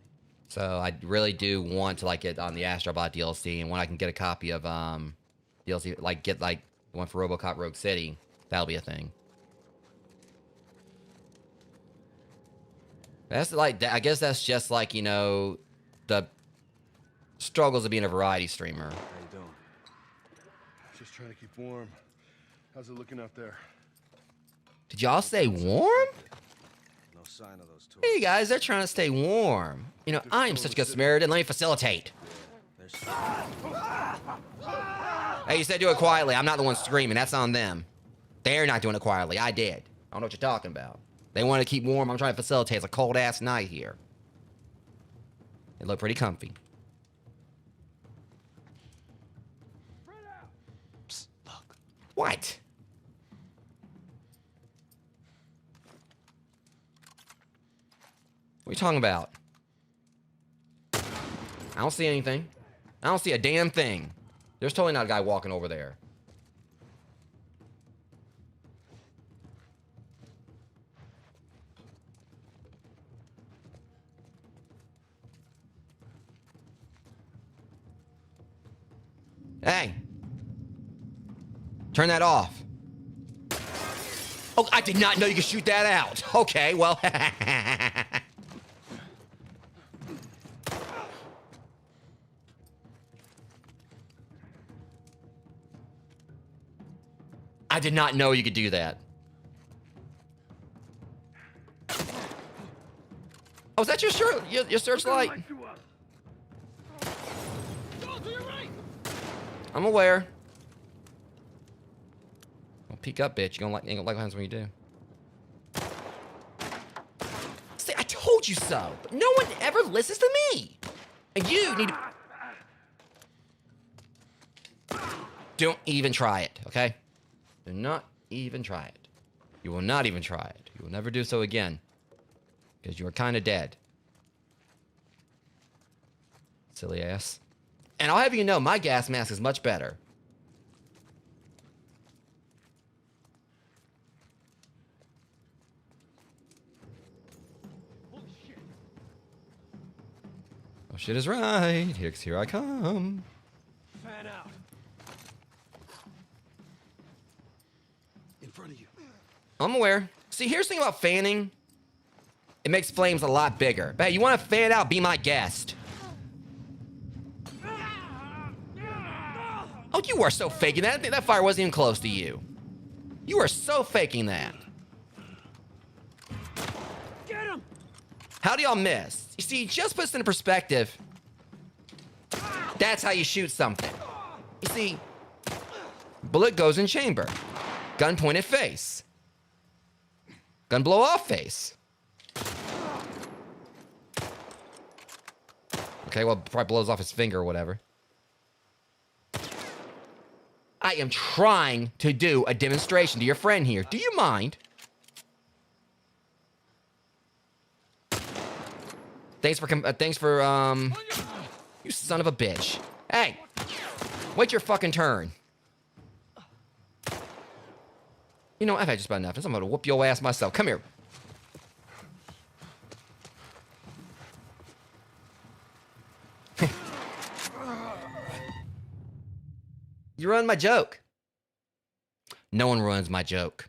A: So I really do want to like get on the Astrobot DLC, and when I can get a copy of DLC, like get like the one for RoboCop Rogue City, that'll be a thing. That's like, I guess that's just like, the struggles of being a variety streamer.
I: How you doing?
B: Just trying to keep warm. How's it looking out there?
A: Did y'all say warm?
I: No sign of those two.
A: Hey guys, they're trying to stay warm. I am such a good Samaritan. Let me facilitate. Hey, you said do it quietly. I'm not the one screaming. That's on them. They're not doing it quietly. I did. I don't know what you're talking about. They want to keep warm. I'm trying to facilitate. It's a cold-ass night here. They look pretty comfy. Psst, look. What? What are you talking about? I don't see anything. I don't see a damn thing. There's totally not a guy walking over there. Hey. Turn that off. Oh, I did not know you could shoot that out. Okay, well. I did not know you could do that. Oh, is that your searchlight? I'm aware. Don't peek up, bitch. You ain't gonna like what happens when you do. See, I told you so. But no one ever listens to me. And you need to... Don't even try it, okay? Do not even try it. You will not even try it. You will never do so again. Because you are kind of dead. Silly ass. And I'll have you know, my gas mask is much better. Oh, shit is right. Here I come.
F: Fan out. In front of you.
A: I'm aware. See, here's the thing about fanning. It makes flames a lot bigger. But hey, you want to fan out, be my guest. Oh, you are so faking that. That fire wasn't even close to you. You are so faking that.
F: Get him!
A: How do y'all miss? You see, just puts it into perspective. That's how you shoot something. You see, bullet goes in chamber. Gun pointed face. Gun blow off face. Okay, well, probably blows off his finger or whatever. I am trying to do a demonstration to your friend here. Do you mind? Thanks for, you son of a bitch. Hey, wait your fucking turn. You know, I've had just about enough. I'm gonna whoop your ass myself. Come here. You ruined my joke. No one ruins my joke.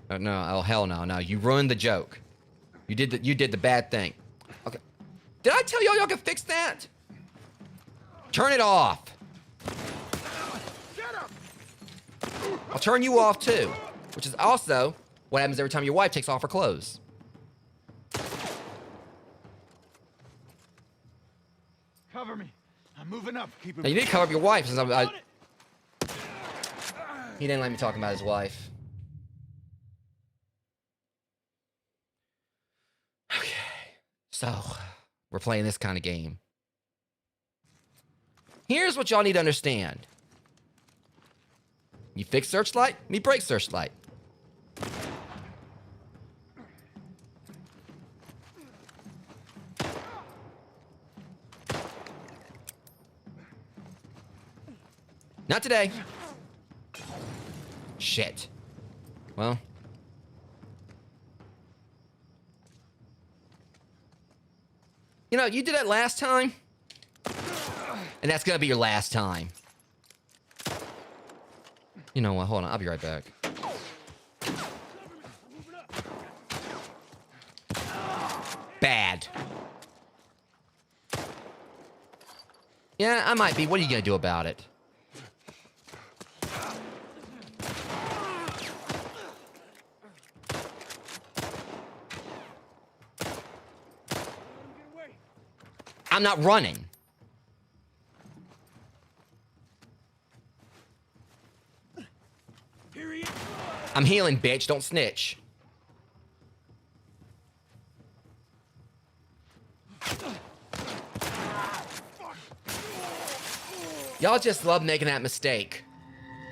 A: Oh, no, oh hell no, no. You ruined the joke. You did the bad thing. Okay. Did I tell y'all can fix that? Turn it off. I'll turn you off too, which is also what happens every time your wife takes off her clothes.
H: Cover me. I'm moving up. Keep it.
A: Now, you need to cover up your wife since he didn't let me talk about his wife. Okay. So, we're playing this kind of game. Here's what y'all need to understand. You fix searchlight, me break searchlight. Not today. Shit. Well. You know, you did that last time. And that's gonna be your last time. You know what? Hold on. I'll be right back. Bad. Yeah, I might be. What are you gonna do about it? I'm not running. I'm healing, bitch. Don't snitch. Y'all just love making that mistake.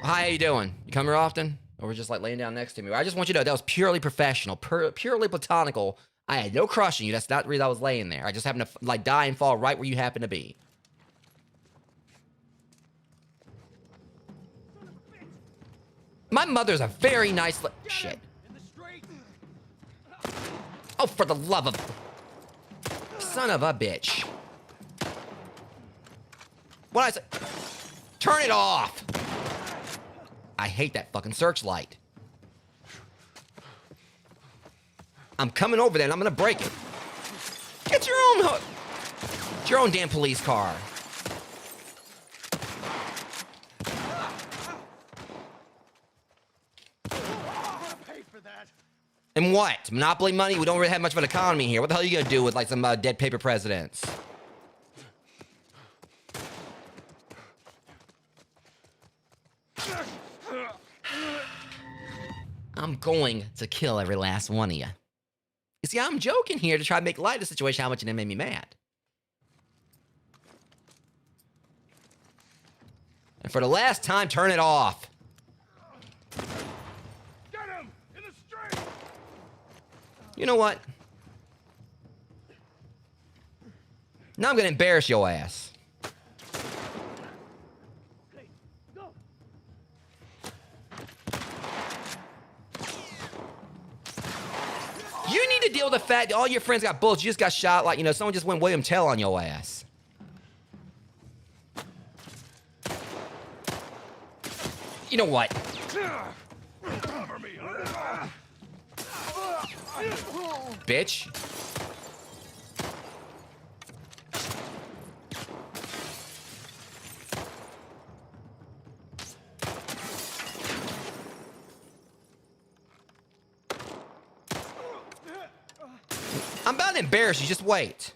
A: Hi, how you doing? You come here often? Or we're just like laying down next to me? I just want you to know that was purely professional, purely platonical. I had no crush on you. That's not the reason I was laying there. I just happened to like die and fall right where you happen to be. My mother's a very nice shit. Oh, for the love of... Son of a bitch. What I say? Turn it off! I hate that fucking searchlight. I'm coming over there and I'm gonna break it. Get your own hook. It's your own damn police car. And what? Monopoly money? We don't really have much of an economy here. What the hell are you gonna do with like some dead paper presidents? I'm going to kill every last one of you. You see, I'm joking here to try to make light of the situation, how much it made me mad. And for the last time, turn it off.
B: Get him! In the street!
A: You know what? Now I'm gonna embarrass your ass. You need to deal with the fact that all your friends got bullets. You just got shot like, you know, someone just went William Tell on your ass. You know what? Bitch. I'm about to embarrass you, just wait.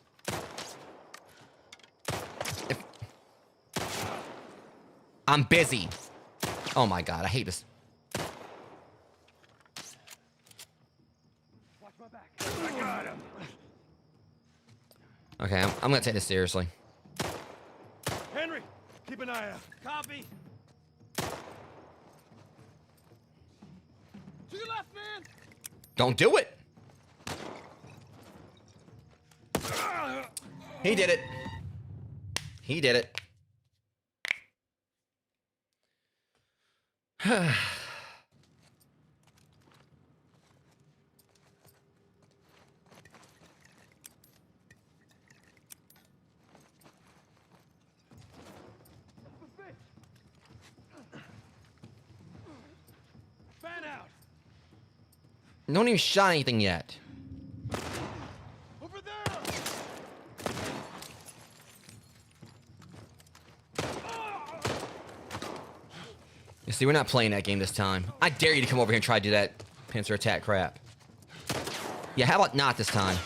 A: I'm busy. Oh my god, I hate this.
B: Watch my back. I got him.
A: Okay, I'm gonna take this seriously.
B: Henry, keep an eye out. Copy. To your left, man.
A: Don't do it. He did it. He did it.
B: Fan out.
A: No one even shot anything yet.
B: Over there.
A: You see, we're not playing that game this time. I dare you to come over here and try to do that pincer attack crap. Yeah, how about not this time?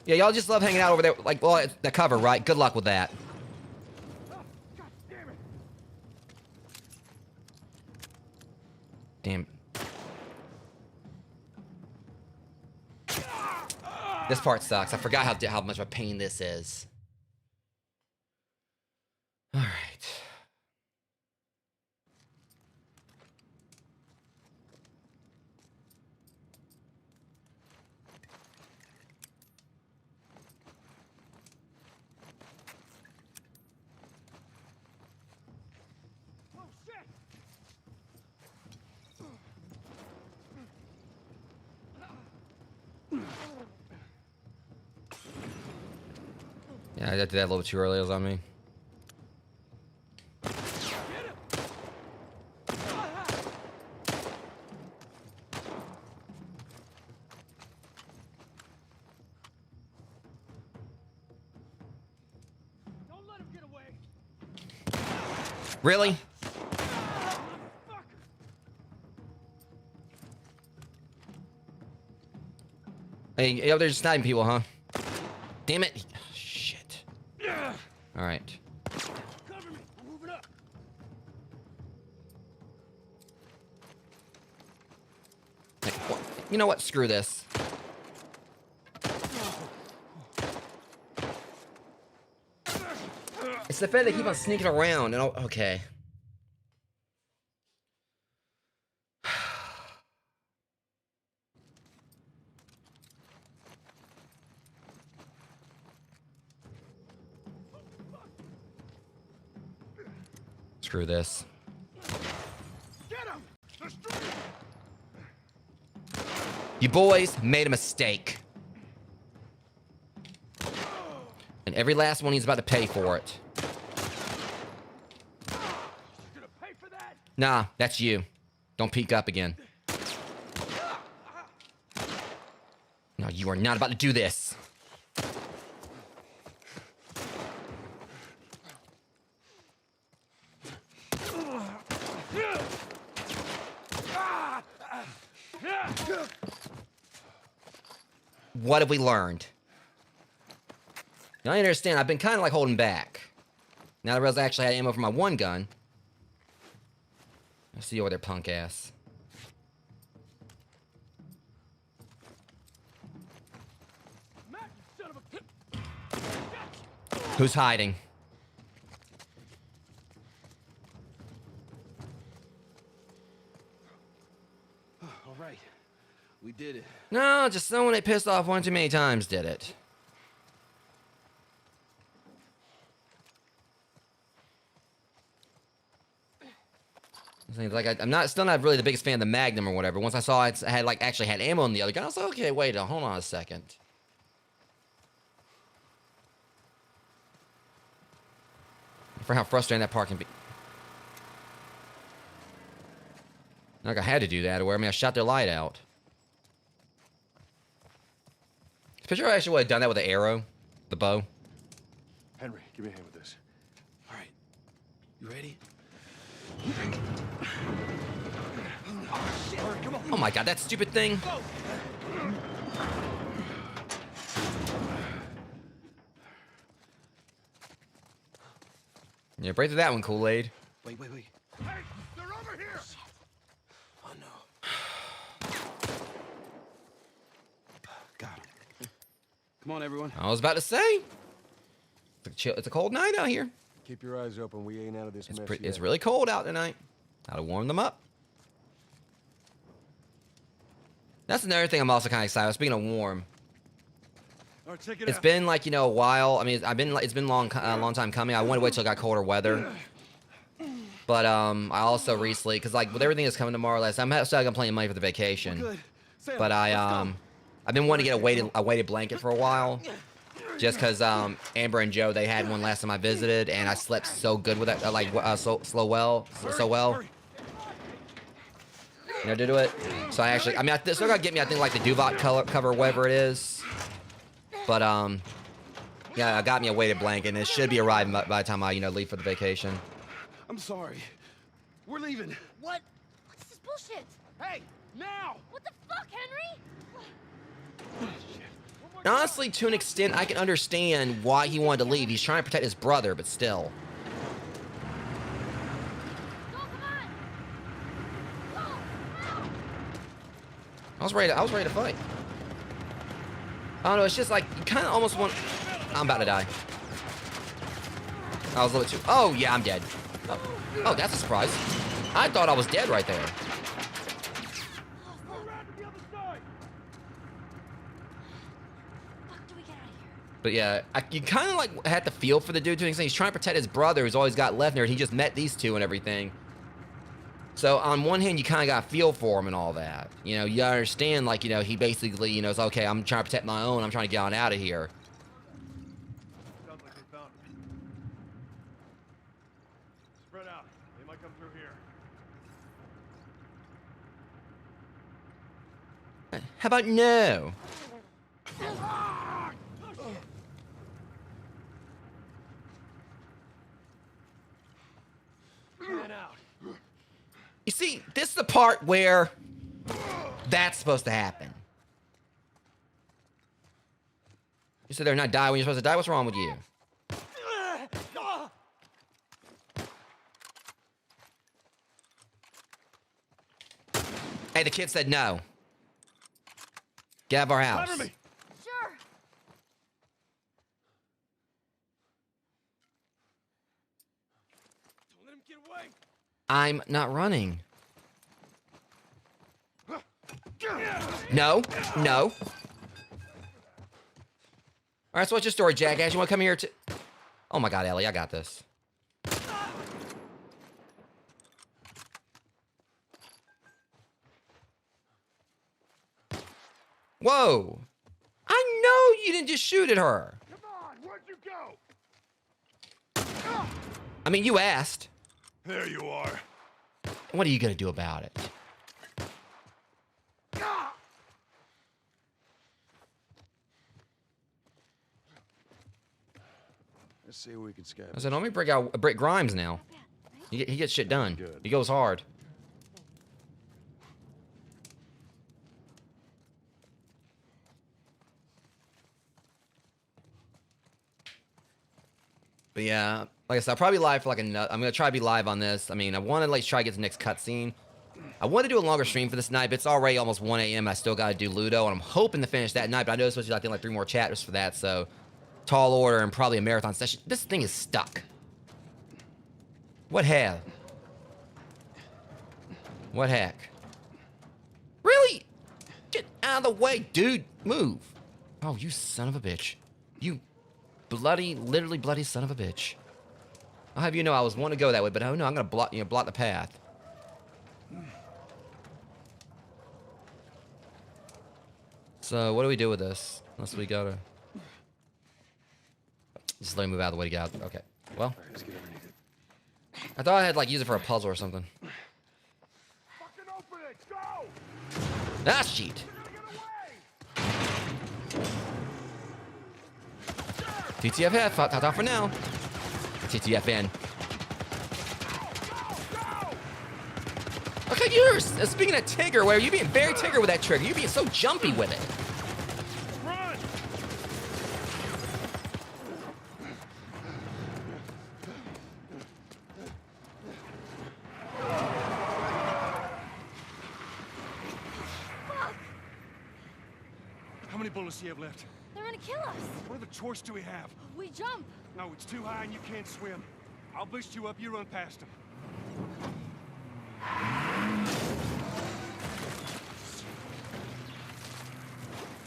A: Yeah, y'all just love hanging out over there, like, well, the cover, right? Good luck with that. Damn. This part sucks. I forgot how much of a pain this is. All right.
B: Oh shit.
A: Yeah, I did that a little bit too early. It was on me.
B: Don't let him get away.
A: Really? Hey, yeah, they're just sniping people, huh? Damn it. Shit. All right.
B: Cover me. I'm moving up.
A: Hey, you know what? Screw this. It's the fact they keep on sneaking around. And okay. Screw this.
B: Get him.
A: You boys made a mistake. And every last one he's about to pay for it. Nah, that's you. Don't peek up again. No, you are not about to do this. What have we learned? Now I understand, I've been kind of like holding back. Now I realize I actually had ammo for my one gun. I see you over there, punk ass. Who's hiding?
F: All right. We did it.
A: No, just someone they pissed off one too many times did it. Like I'm still not really the biggest fan of the Magnum or whatever. Once I saw it had like actually had ammo in the other gun, I was like, okay, wait, hold on a second. For how frustrating that part can be. Like I had to do that, or I mean, I shot their light out. Picture I actually would have done that with the arrow, the bow.
I: Henry, give me a hand with this.
F: All right. You ready?
A: Oh my god, that stupid thing. Yeah, break through that one, Kool-Aid.
F: Wait.
H: Hey, they're over here!
F: Oh no. Got him. Come on, everyone.
A: I was about to say. It's a cold night out here.
I: Keep your eyes open. We ain't out of this mess yet.
A: It's really cold out tonight. Gotta warm them up. That's another thing I'm also kind of excited about. Speaking of warm,
H: All right, check it
A: it's
H: out.
A: been like, you know, a while. I mean, it's been long time coming. I wanted to wait till it got colder weather. But I also recently, because like with everything that's coming tomorrow, I'm still gonna plenty of money for the vacation.
H: Good. Sam,
A: But I've been wanting to get a weighted blanket for a while. Just because Amber and Joe, they had one last time I visited, and I slept so good with it, so well. You know, to do it. So I still gotta get me, I think, like the Duvot cover, whatever it is. But yeah, I got me a weighted blanket, and it should be arriving by the time I, you know, leave for the vacation.
F: I'm sorry. We're leaving.
C: What? What's this bullshit?
H: Hey, now!
C: What the fuck, Henry?
A: Honestly, to an extent, I can understand why he wanted to leave. He's trying to protect his brother, but still.
C: Go, come on! Go! Now!
A: I was ready to fight. I don't know, it's just like, you kind of almost want... I'm about to die. I was a little too... Oh, yeah, I'm dead. Oh, that's a surprise. I thought I was dead right there.
C: Fuck, do we get out of here?
A: But yeah, you kind of like had to feel for the dude doing things. He's trying to protect his brother who's always got left there, and he just met these two and everything. So on one hand, you kind of got to feel for him and all that. You know, you understand, like, you know, he basically, you know, it's okay, I'm trying to protect my own. I'm trying to get on out of here.
H: Sounds like they found him. Spread out. They might come through here.
A: How about no?
H: Man out.
A: You see, this is the part where that's supposed to happen. You sit there and not die when you're supposed to die? What's wrong with you? Hey, the kid said no. Get out of our house.
H: Cover me.
C: Sure.
H: Don't let him get away.
A: I'm not running. No, no. All right, so what's your story, jackass? You want to come here to... Oh my God, Ellie, I got this. Whoa! I know you didn't just shoot at her.
B: Come on, where'd you go?
A: I mean, you asked.
B: There you are.
A: What are you gonna do about it?
I: Let's see what we can scavenge.
A: I said, let me break out Brick Grimes now. He gets shit done. He goes hard. But yeah, like I said, I'll probably be live for like another. I'm gonna try to be live on this. I mean, I want to like try to get the next cutscene. I want to do a longer stream for this night, but it's already almost 1 a.m. I still gotta do Ludo, and I'm hoping to finish that night. But I know it's supposed to be like, I think, like 3 more chapters for that, so tall order and probably a marathon session. This thing is stuck. What hell? What heck? Really? Get out of the way, dude. Move. Oh, you son of a bitch. You bloody, literally bloody son of a bitch. I'll have you know I was wanting to go that way, but oh no, I'm gonna block the path. So what do we do with this? Unless we gotta just let me move out of the way to get out. Okay. Well, I thought I had like use it for a puzzle or something.
B: Fucking open it! Go!
A: Ah, shit. TTFF, ta-ta for now. TTFN. Okay, you're speaking of Tigger, where you being very Tigger with that trigger. You're being so jumpy with it.
B: Run! How many bullets do you have left?
C: They're gonna kill us.
B: What other choice do we have?
C: We jump.
B: No, it's too high and you can't swim. I'll boost you up, you run past them.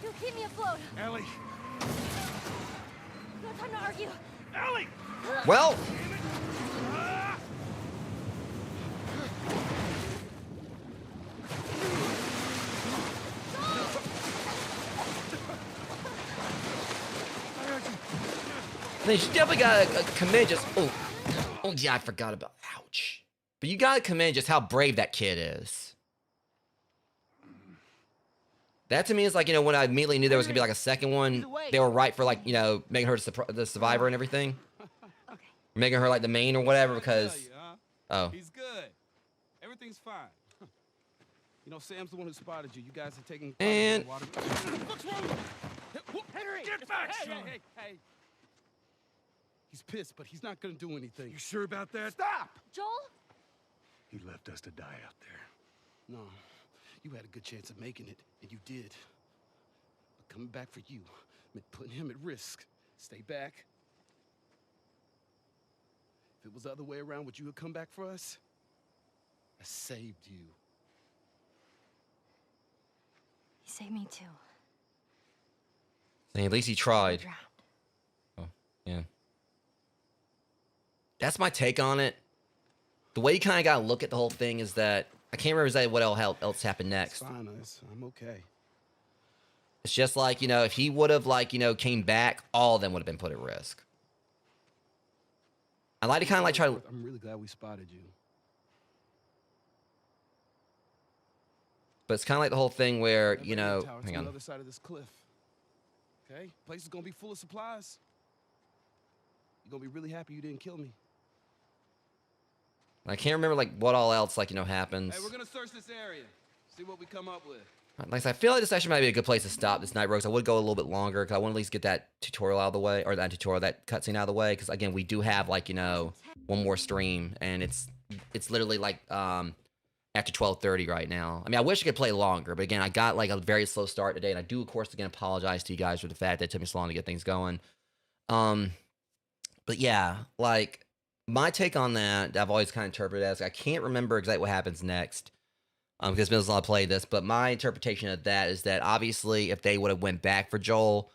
C: You'll keep me afloat.
B: Ellie!
C: No time to argue.
B: Ellie!
A: Well, I mean, you definitely gotta commend just. Oh yeah, I forgot about. Ouch. But you gotta commend just how brave that kid is. That to me is like, you know, when I immediately knew there was gonna be like a second one, they were right for like, you know, making her the survivor and everything.
C: Okay.
A: Making her like the main or whatever because. Oh.
F: He's good. Everything's fine. You know, Sam's the one who spotted you. You guys are taking.
A: And-
F: Water.
B: What's wrong?
F: Henry!
B: Get back,
F: hey,
B: son!
F: hey. He's pissed, but he's not gonna do anything.
B: You sure about that?
F: Stop!
C: Joel?
B: He left us to die out there.
F: No, you had a good chance of making it, and you did. But coming back for you meant putting him at risk. Stay back. If it was the other way around, would you have come back for us? I saved you.
C: He saved me too.
A: At least he tried.
C: Drowned.
A: Oh, yeah. That's my take on it. The way you kind of got to look at the whole thing is that I can't remember exactly what else happened next.
F: It's fine, I'm okay.
A: It's just like, you know, if he would have like, you know, came back, all of them would have been put at risk. I like to kind of like try to.
F: I'm really glad we spotted you.
A: But it's kind of like the whole thing where,
F: That
A: you
F: radio
A: know,
F: tower's
A: hang
F: on
A: on.
F: the other side of this cliff. Okay? Place is gonna be full of supplies. You're gonna be really happy you didn't kill me.
A: I can't remember like what all else like, you know, happens.
F: Hey, we're gonna search this area. See what we come up with.
A: Like I said, I feel like this actually might be a good place to stop this night, Rose. I would go a little bit longer because I want to at least get that tutorial out of the way, or that cutscene out of the way. Because again, we do have like, you know, one more stream, and it's literally like after 12:30 right now. I mean, I wish I could play longer, but again, I got like a very slow start today, and I do of course again apologize to you guys for the fact that it took me so long to get things going. But yeah, like my take on that, I've always kind of interpreted as I can't remember exactly what happens next. Because it's been a while I played this, but my interpretation of that is that obviously if they would have went back for Joel,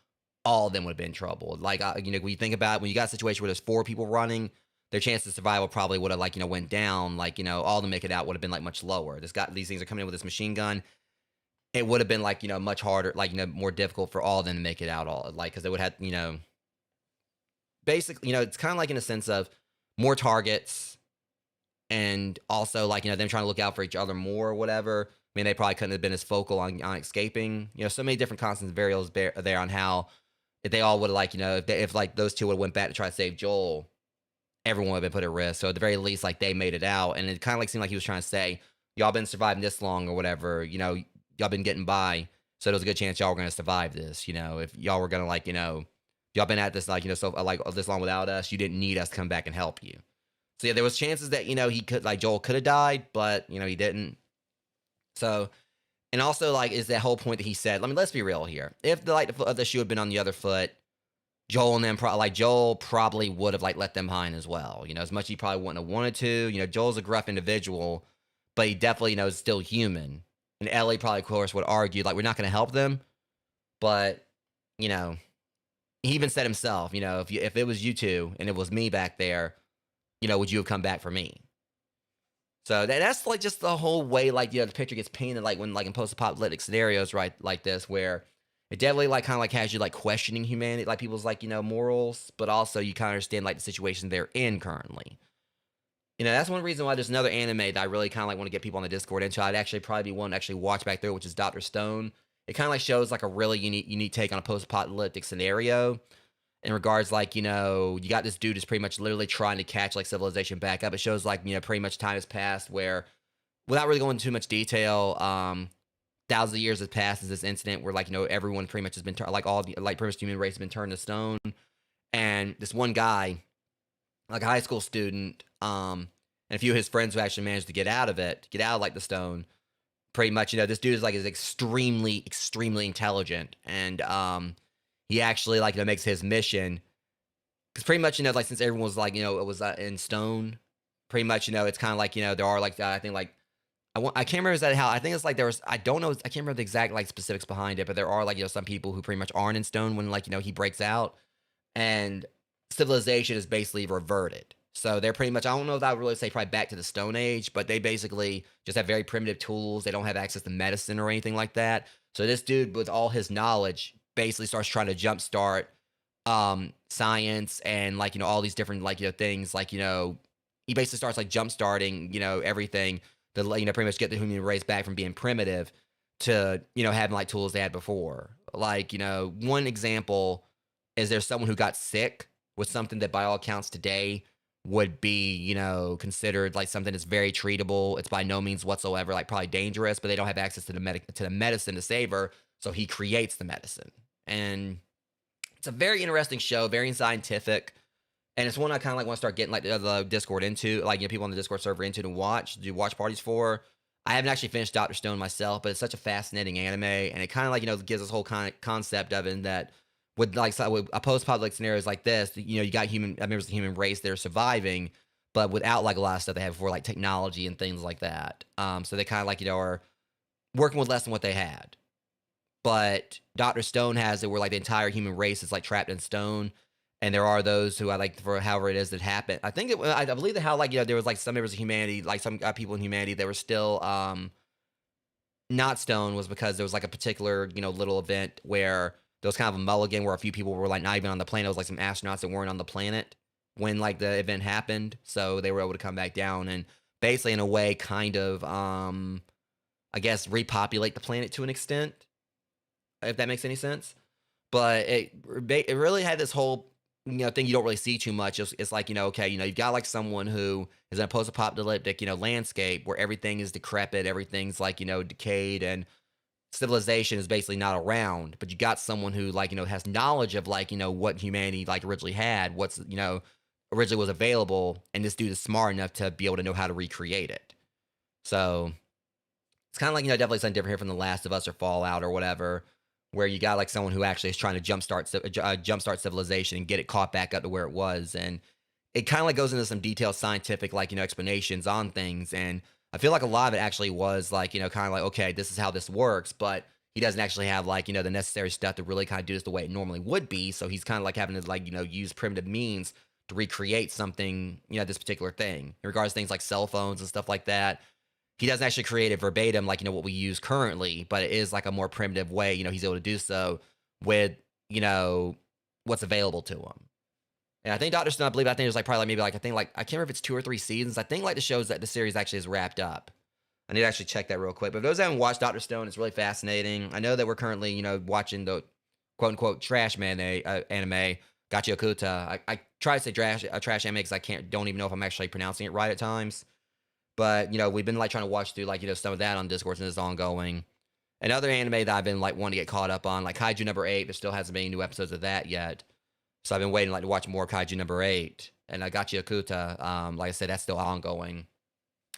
A: all of them would have been in trouble. Like, you know, when you think about it, when you got a situation where there's 4 people running, their chance of survival probably would have, like, you know, went down. Like, you know, all of them make it out would have been like much lower. These things are coming in with this machine gun. it would have been like, you know, much harder, like, you know, more difficult for all of them to make it out all, like, because they would have, you know, basically, you know, it's kind of like in a sense of more targets and also like, you know, them trying to look out for each other more or whatever. I mean, they probably couldn't have been as focal on escaping. You know, so many different constant variables there on how if they all would have like, you know, if like those two would have went back to try to save Joel, everyone would have been put at risk. So at the very least, like they made it out. And it kind of like seemed like he was trying to say, y'all been surviving this long or whatever, you know, y'all been getting by. So there's a good chance y'all were going to survive this. You know, if y'all were going to like, you know, y'all been at this like, you know, so like this long without us, you didn't need us to come back and help you. So yeah, there was chances that, you know, he could like Joel could have died, but you know, he didn't. So, and also like is that whole point that he said, I mean, let's be real here. If the like the shoe had been on the other foot, Joel and them Joel probably would have like let them behind as well. You know, as much as he probably wouldn't have wanted to. You know, Joel's a gruff individual, but he definitely, you know, is still human. And Ellie probably, of course, would argue like we're not going to help them, but you know, he even said himself, you know, if it was you two and it was me back there, you know, would you have come back for me? So that's like just the whole way, like, you know, the picture gets painted, like when, like in post-apocalyptic scenarios, right, like this, where it definitely like kind of like has you like questioning humanity, like people's like, you know, morals, but also you kind of understand like the situation they're in currently. You know, that's one reason why there's another anime that I really kind of like want to get people on the Discord into. I'd actually probably be one to actually watch back through, which is Dr. Stone. It kind of like shows like a really unique take on a post-apocalyptic scenario. In regards, like, you know, you got this dude who's pretty much literally trying to catch like civilization back up. It shows like, you know, pretty much time has passed where, without really going into too much detail, thousands of years has passed since this incident where like, you know, everyone pretty much has been like all the like pretty much human race has been turned to stone, and this one guy, like a high school student, and a few of his friends who actually managed to get out of like the stone. Pretty much, you know, this dude is like extremely intelligent, and he actually like, you know, makes his mission because pretty much, you know, like since everyone was like, you know, it was in stone, pretty much, you know, it's kind of like, you know, there are like I think like I can't remember exactly how, I think it's like there was, I don't know, I can't remember the exact like specifics behind it, but there are like, you know, some people who pretty much aren't in stone when like, you know, he breaks out, and civilization is basically reverted. So they're pretty much, I don't know if I would really say probably back to the Stone Age, but they basically just have very primitive tools. They don't have access to medicine or anything like that. So this dude, with all his knowledge, basically starts trying to jumpstart science and like, you know, all these different like, you know, things like, you know, he basically starts like jumpstarting, you know, everything to, you know, pretty much get the human race back from being primitive to, you know, having like tools they had before. Like, you know, one example is there's someone who got sick with something that by all accounts today would be, you know, considered like something that's very treatable. It's by no means whatsoever like probably dangerous, but they don't have access to the medicine to save her. So he creates the medicine. And it's a very interesting show, very scientific. And it's one I kind of like want to start getting like the Discord into, like, you know, people on the Discord server into to do watch parties for. I haven't actually finished Dr. Stone myself, but it's such a fascinating anime. And it kind of like, you know, gives this whole kind of concept of it, in that with like with a post-apocalyptic scenarios like this, you know, you got members of the human race that are surviving, but without like a lot of stuff they had before, like technology and things like that. So they kind of like, you know, are working with less than what they had. But Dr. Stone has it where like the entire human race is like trapped in stone, and there are those who I like for however it is that happened. I think I believe that how like, you know, there was like some members of humanity, like some people in humanity that were still not stone, was because there was like a particular, you know, little event where there was kind of a mulligan where a few people were like not even on the planet. It was like some astronauts that weren't on the planet when like the event happened, so they were able to come back down and basically in a way kind of I guess repopulate the planet to an extent, if that makes any sense. But it really had this whole, you know, thing you don't really see too much. It's like, you know, okay, you know, you've got like someone who is in a post-apocalyptic, you know, landscape where everything is decrepit, everything's like, you know, decayed, and civilization is basically not around. But you got someone who like, you know, has knowledge of like, you know, what humanity like originally had, what's, you know, originally was available, and this dude is smart enough to be able to know how to recreate it. So it's kind of like, you know, definitely something different here from The Last of Us or Fallout or whatever, where you got like someone who actually is trying to jumpstart civilization and get it caught back up to where it was. And it kind of like goes into some detailed scientific, like, you know, explanations on things. And I feel like a lot of it actually was like, you know, kind of like, okay, this is how this works, but he doesn't actually have like, you know, the necessary stuff to really kind of do this the way it normally would be. So he's kind of like having to like, you know, use primitive means to recreate something, you know, this particular thing in regards to things like cell phones and stuff like that. he doesn't actually create it verbatim like, what we use currently, but it is like a more primitive way, he's able to do so with, what's available to him. And I think Dr. Stone, I think it was like probably like maybe like, I can't remember if it's 2 or 3 seasons. I think like the shows that the series actually is wrapped up. I need to actually check that real quick. But for those that haven't watched Dr. Stone, it's really fascinating. I know that we're currently, watching the quote unquote trash anime, Gachi Okuta. I try to say trash anime because don't even know if I'm actually pronouncing it right at times. But, we've been like trying to watch through like, some of that on Discord, and it's ongoing. Another anime that I've been like wanting to get caught up on, like Kaiju number 8, there still hasn't been any new episodes of that yet. So I've been waiting like to watch more Kaiju number 8. And I got Okuta. Like I said, that's still ongoing.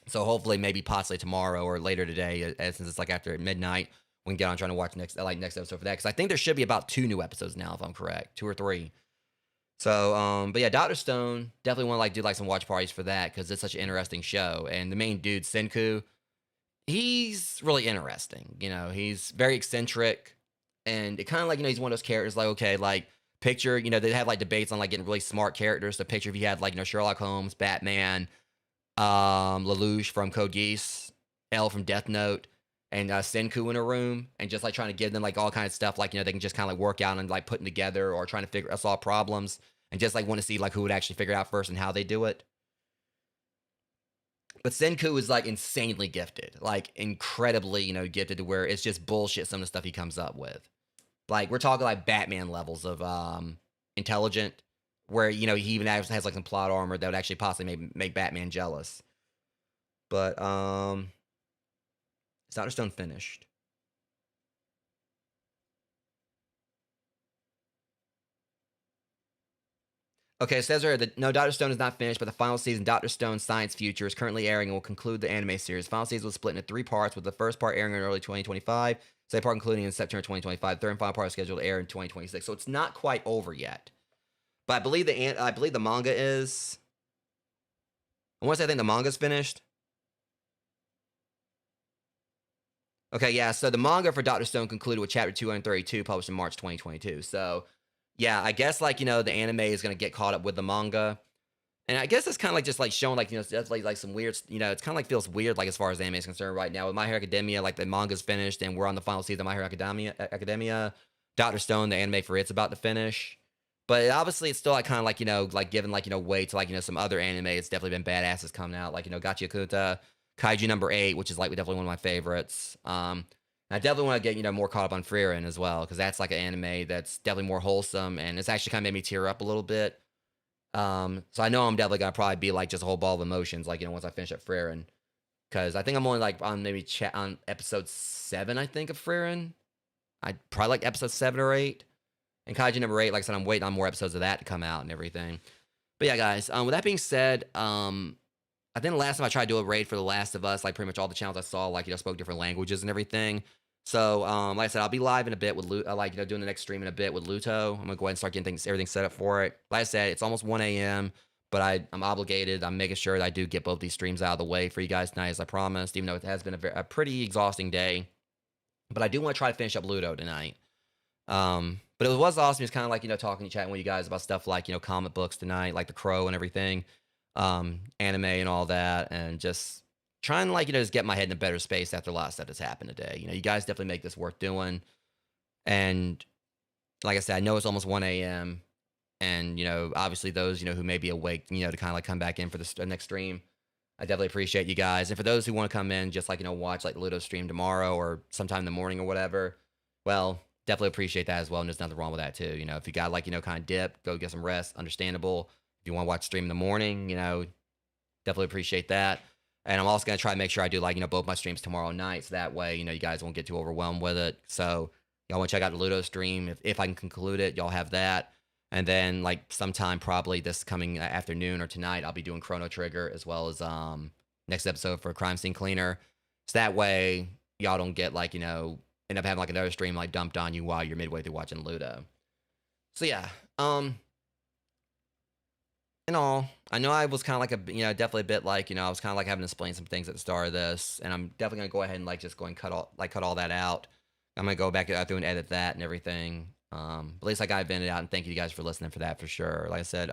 A: So hopefully maybe possibly tomorrow or later today, since it's like after midnight, we can get on trying to watch next episode for that. Because I think there should be about 2 new episodes now, if I'm correct. 2 or 3. So, but yeah, Dr. Stone, definitely want to like do like some watch parties for that because it's such an interesting show. And the main dude, Senku, he's really interesting. He's very eccentric. And it kind of like, he's one of those characters like, okay, like, picture, they have like debates on like getting really smart characters. So picture if you had like, Sherlock Holmes, Batman, Lelouch from Code Geass, L from Death Note, and Senku in a room, and just like trying to give them like all kinds of stuff, like, they can just kind of like work out and like putting together or trying to solve problems, and just like want to see like who would actually figure it out first and how they do it. But Senku is like insanely gifted, like incredibly, gifted to where it's just bullshit some of the stuff he comes up with. Like, we're talking like Batman levels of intelligent, where, he even has like some plot armor that would actually possibly make Batman jealous. But, is Dr. Stone finished? Okay, it says here that no, Dr. Stone is not finished, but the final season, Dr. Stone Science Future, is currently airing and will conclude the anime series. The final season was split into 3 parts, with the first part airing in early 2025, second part concluding in September 2025, third and final part is scheduled to air in 2026. So it's not quite over yet. But I believe the manga is. I want to say I think the manga's finished. Okay, yeah. So the manga for Dr. Stone concluded with chapter 232, published in March 2022. So, yeah, I guess like the anime is gonna get caught up with the manga, and I guess it's kind of like just like showing like that's like some weird it's kind of like feels weird like as far as anime is concerned right now with My Hero Academia, like the manga's finished and we're on the final season of My Hero Academia. Dr. Stone, the anime for it's about to finish. But obviously, it's still like kind of like like given like way to like some other anime. It's definitely been badasses coming out, like Gachi Okuta, Kaiju number 8, which is like definitely one of my favorites. I definitely want to get more caught up on Frieren as well, because that's like an anime that's definitely more wholesome, and it's actually kind of made me tear up a little bit. So I know I'm definitely gonna probably be like just a whole ball of emotions, like once I finish up Frieren, because I think I'm only like on maybe on episode 7, I think, of Frieren. I'd probably like episode 7 or 8. And Kaiju number 8, like I said, I'm waiting on more episodes of that to come out and everything. But yeah, guys, with that being said, I think the last time I tried to do a raid for The Last of Us, like pretty much all the channels I saw, like, spoke different languages and everything. So, like I said, I'll be live in a bit with doing the next stream in a bit with Luto. I'm gonna go ahead and start getting everything set up for it. Like I said, it's almost 1 a.m., but I'm obligated. I'm making sure that I do get both these streams out of the way for you guys tonight, as I promised, even though it has been a pretty exhausting day. But I do want to try to finish up Ludo tonight. But it was awesome. It's kind of like, talking and chatting with you guys about stuff like, comic books tonight, like The Crow and everything, anime and all that, and just trying to, like, just get my head in a better space after a lot of stuff that's happened today. You guys definitely make this worth doing. And like I said, I know it's almost 1 a.m. And, obviously those, who may be awake, to kind of like come back in for the next stream, I definitely appreciate you guys. And for those who want to come in, just like, watch like Ludo stream tomorrow or sometime in the morning or whatever, well, definitely appreciate that as well. And there's nothing wrong with that too. If you got like, kind of dip, go get some rest, understandable. If you want to watch stream in the morning, definitely appreciate that. And I'm also going to try to make sure I do like, both my streams tomorrow night. So that way, you guys won't get too overwhelmed with it. So y'all want to check out the Ludo stream. If I can conclude it, y'all have that. And then like sometime probably this coming afternoon or tonight, I'll be doing Chrono Trigger as well as next episode for Crime Scene Cleaner. So that way y'all don't get like, end up having like another stream like dumped on you while you're midway through watching Ludo. So yeah, in all, I know I was kind of like definitely a bit like, I was kind of like having to explain some things at the start of this, and I'm definitely gonna go ahead and like just go and cut all that out. I'm gonna go back through and edit that and everything. At least I got it vented out, and thank you guys for listening for that for sure. Like I said,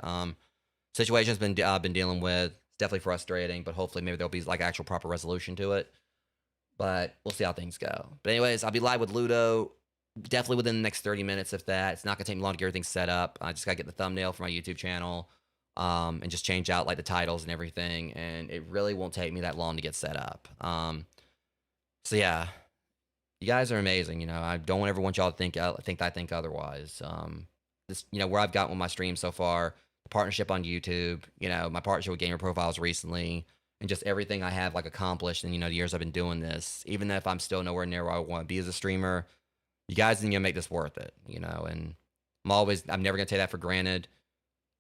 A: situation's been dealing with. definitely frustrating, but hopefully maybe there'll be like actual proper resolution to it. But we'll see how things go. But anyways, I'll be live with Ludo definitely within the next 30 minutes, if that. It's not gonna take me long to get everything set up. I just gotta get the thumbnail for my YouTube channel, and just change out like the titles and everything. And it really won't take me that long to get set up. So yeah, you guys are amazing. You know, I don't ever want y'all to think I think otherwise. This, you know, where I've gotten with my stream so far, the partnership on YouTube, you know, my partnership with Gamer Profiles recently, and just everything I have like accomplished in, you know, the years I've been doing this. Even if I'm still nowhere near where I want to be as a streamer, you guys are gonna make this worth it, you know. And I'm never gonna take that for granted.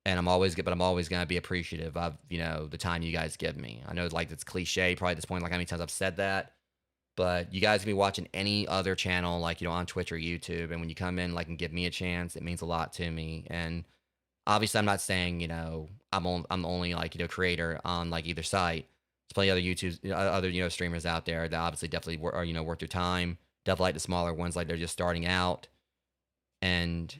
A: And I'm always gonna be appreciative of, you know, the time you guys give me. I know like it's cliche probably at this point, like how many times I've said that, but you guys can be watching any other channel, like, you know, on Twitch or YouTube, and when you come in like and give me a chance, it means a lot to me. And obviously I'm not saying, you know, I'm only like, you know, creator on like either site. There's plenty of other you know, streamers out there that obviously definitely are, you know, worth their time. Definitely like the smaller ones, like they're just starting out. And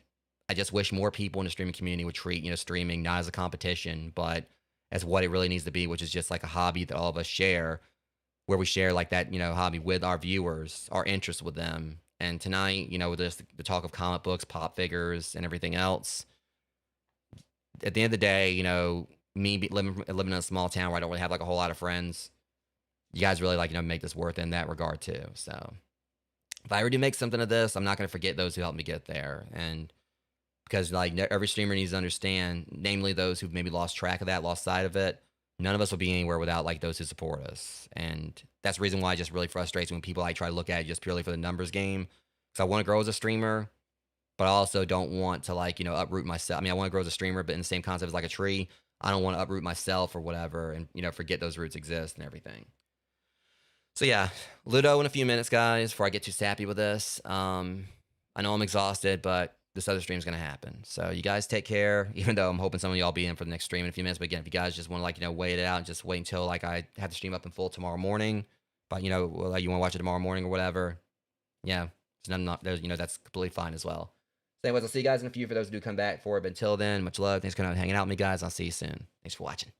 A: I just wish more people in the streaming community would treat, you know, streaming not as a competition, but as what it really needs to be, which is just like a hobby that all of us share, where we share like that, you know, hobby with our viewers, our interest with them. And tonight, you know, with this, the talk of comic books, pop figures, and everything else, at the end of the day, you know, living in a small town where I don't really have like a whole lot of friends, you guys really like, you know, make this worth it in that regard too. So if I ever do make something of this, I'm not going to forget those who helped me get there. And because like every streamer needs to understand, namely those who've maybe lost track of that, lost sight of it, none of us will be anywhere without like those who support us. And that's the reason why it just really frustrates when people like try to look at it just purely for the numbers game. Because I want to grow as a streamer, but I also don't want to like, you know, uproot myself. I mean, I want to grow as a streamer, but in the same concept as like a tree, I don't want to uproot myself or whatever and, you know, forget those roots exist and everything. So yeah, Ludo in a few minutes, guys, before I get too sappy with this. I know I'm exhausted, but this other stream's going to happen. So you guys take care, even though I'm hoping some of y'all be in for the next stream in a few minutes. But again, if you guys just want to like, you know, wait it out and just wait until like I have the stream up in full tomorrow morning, but you know, like you want to watch it tomorrow morning or whatever. Yeah. So there's, you know, that's completely fine as well. So anyways, I'll see you guys in a few for those who do come back for it. But until then, much love. Thanks for hanging out with me, guys. I'll see you soon. Thanks for watching.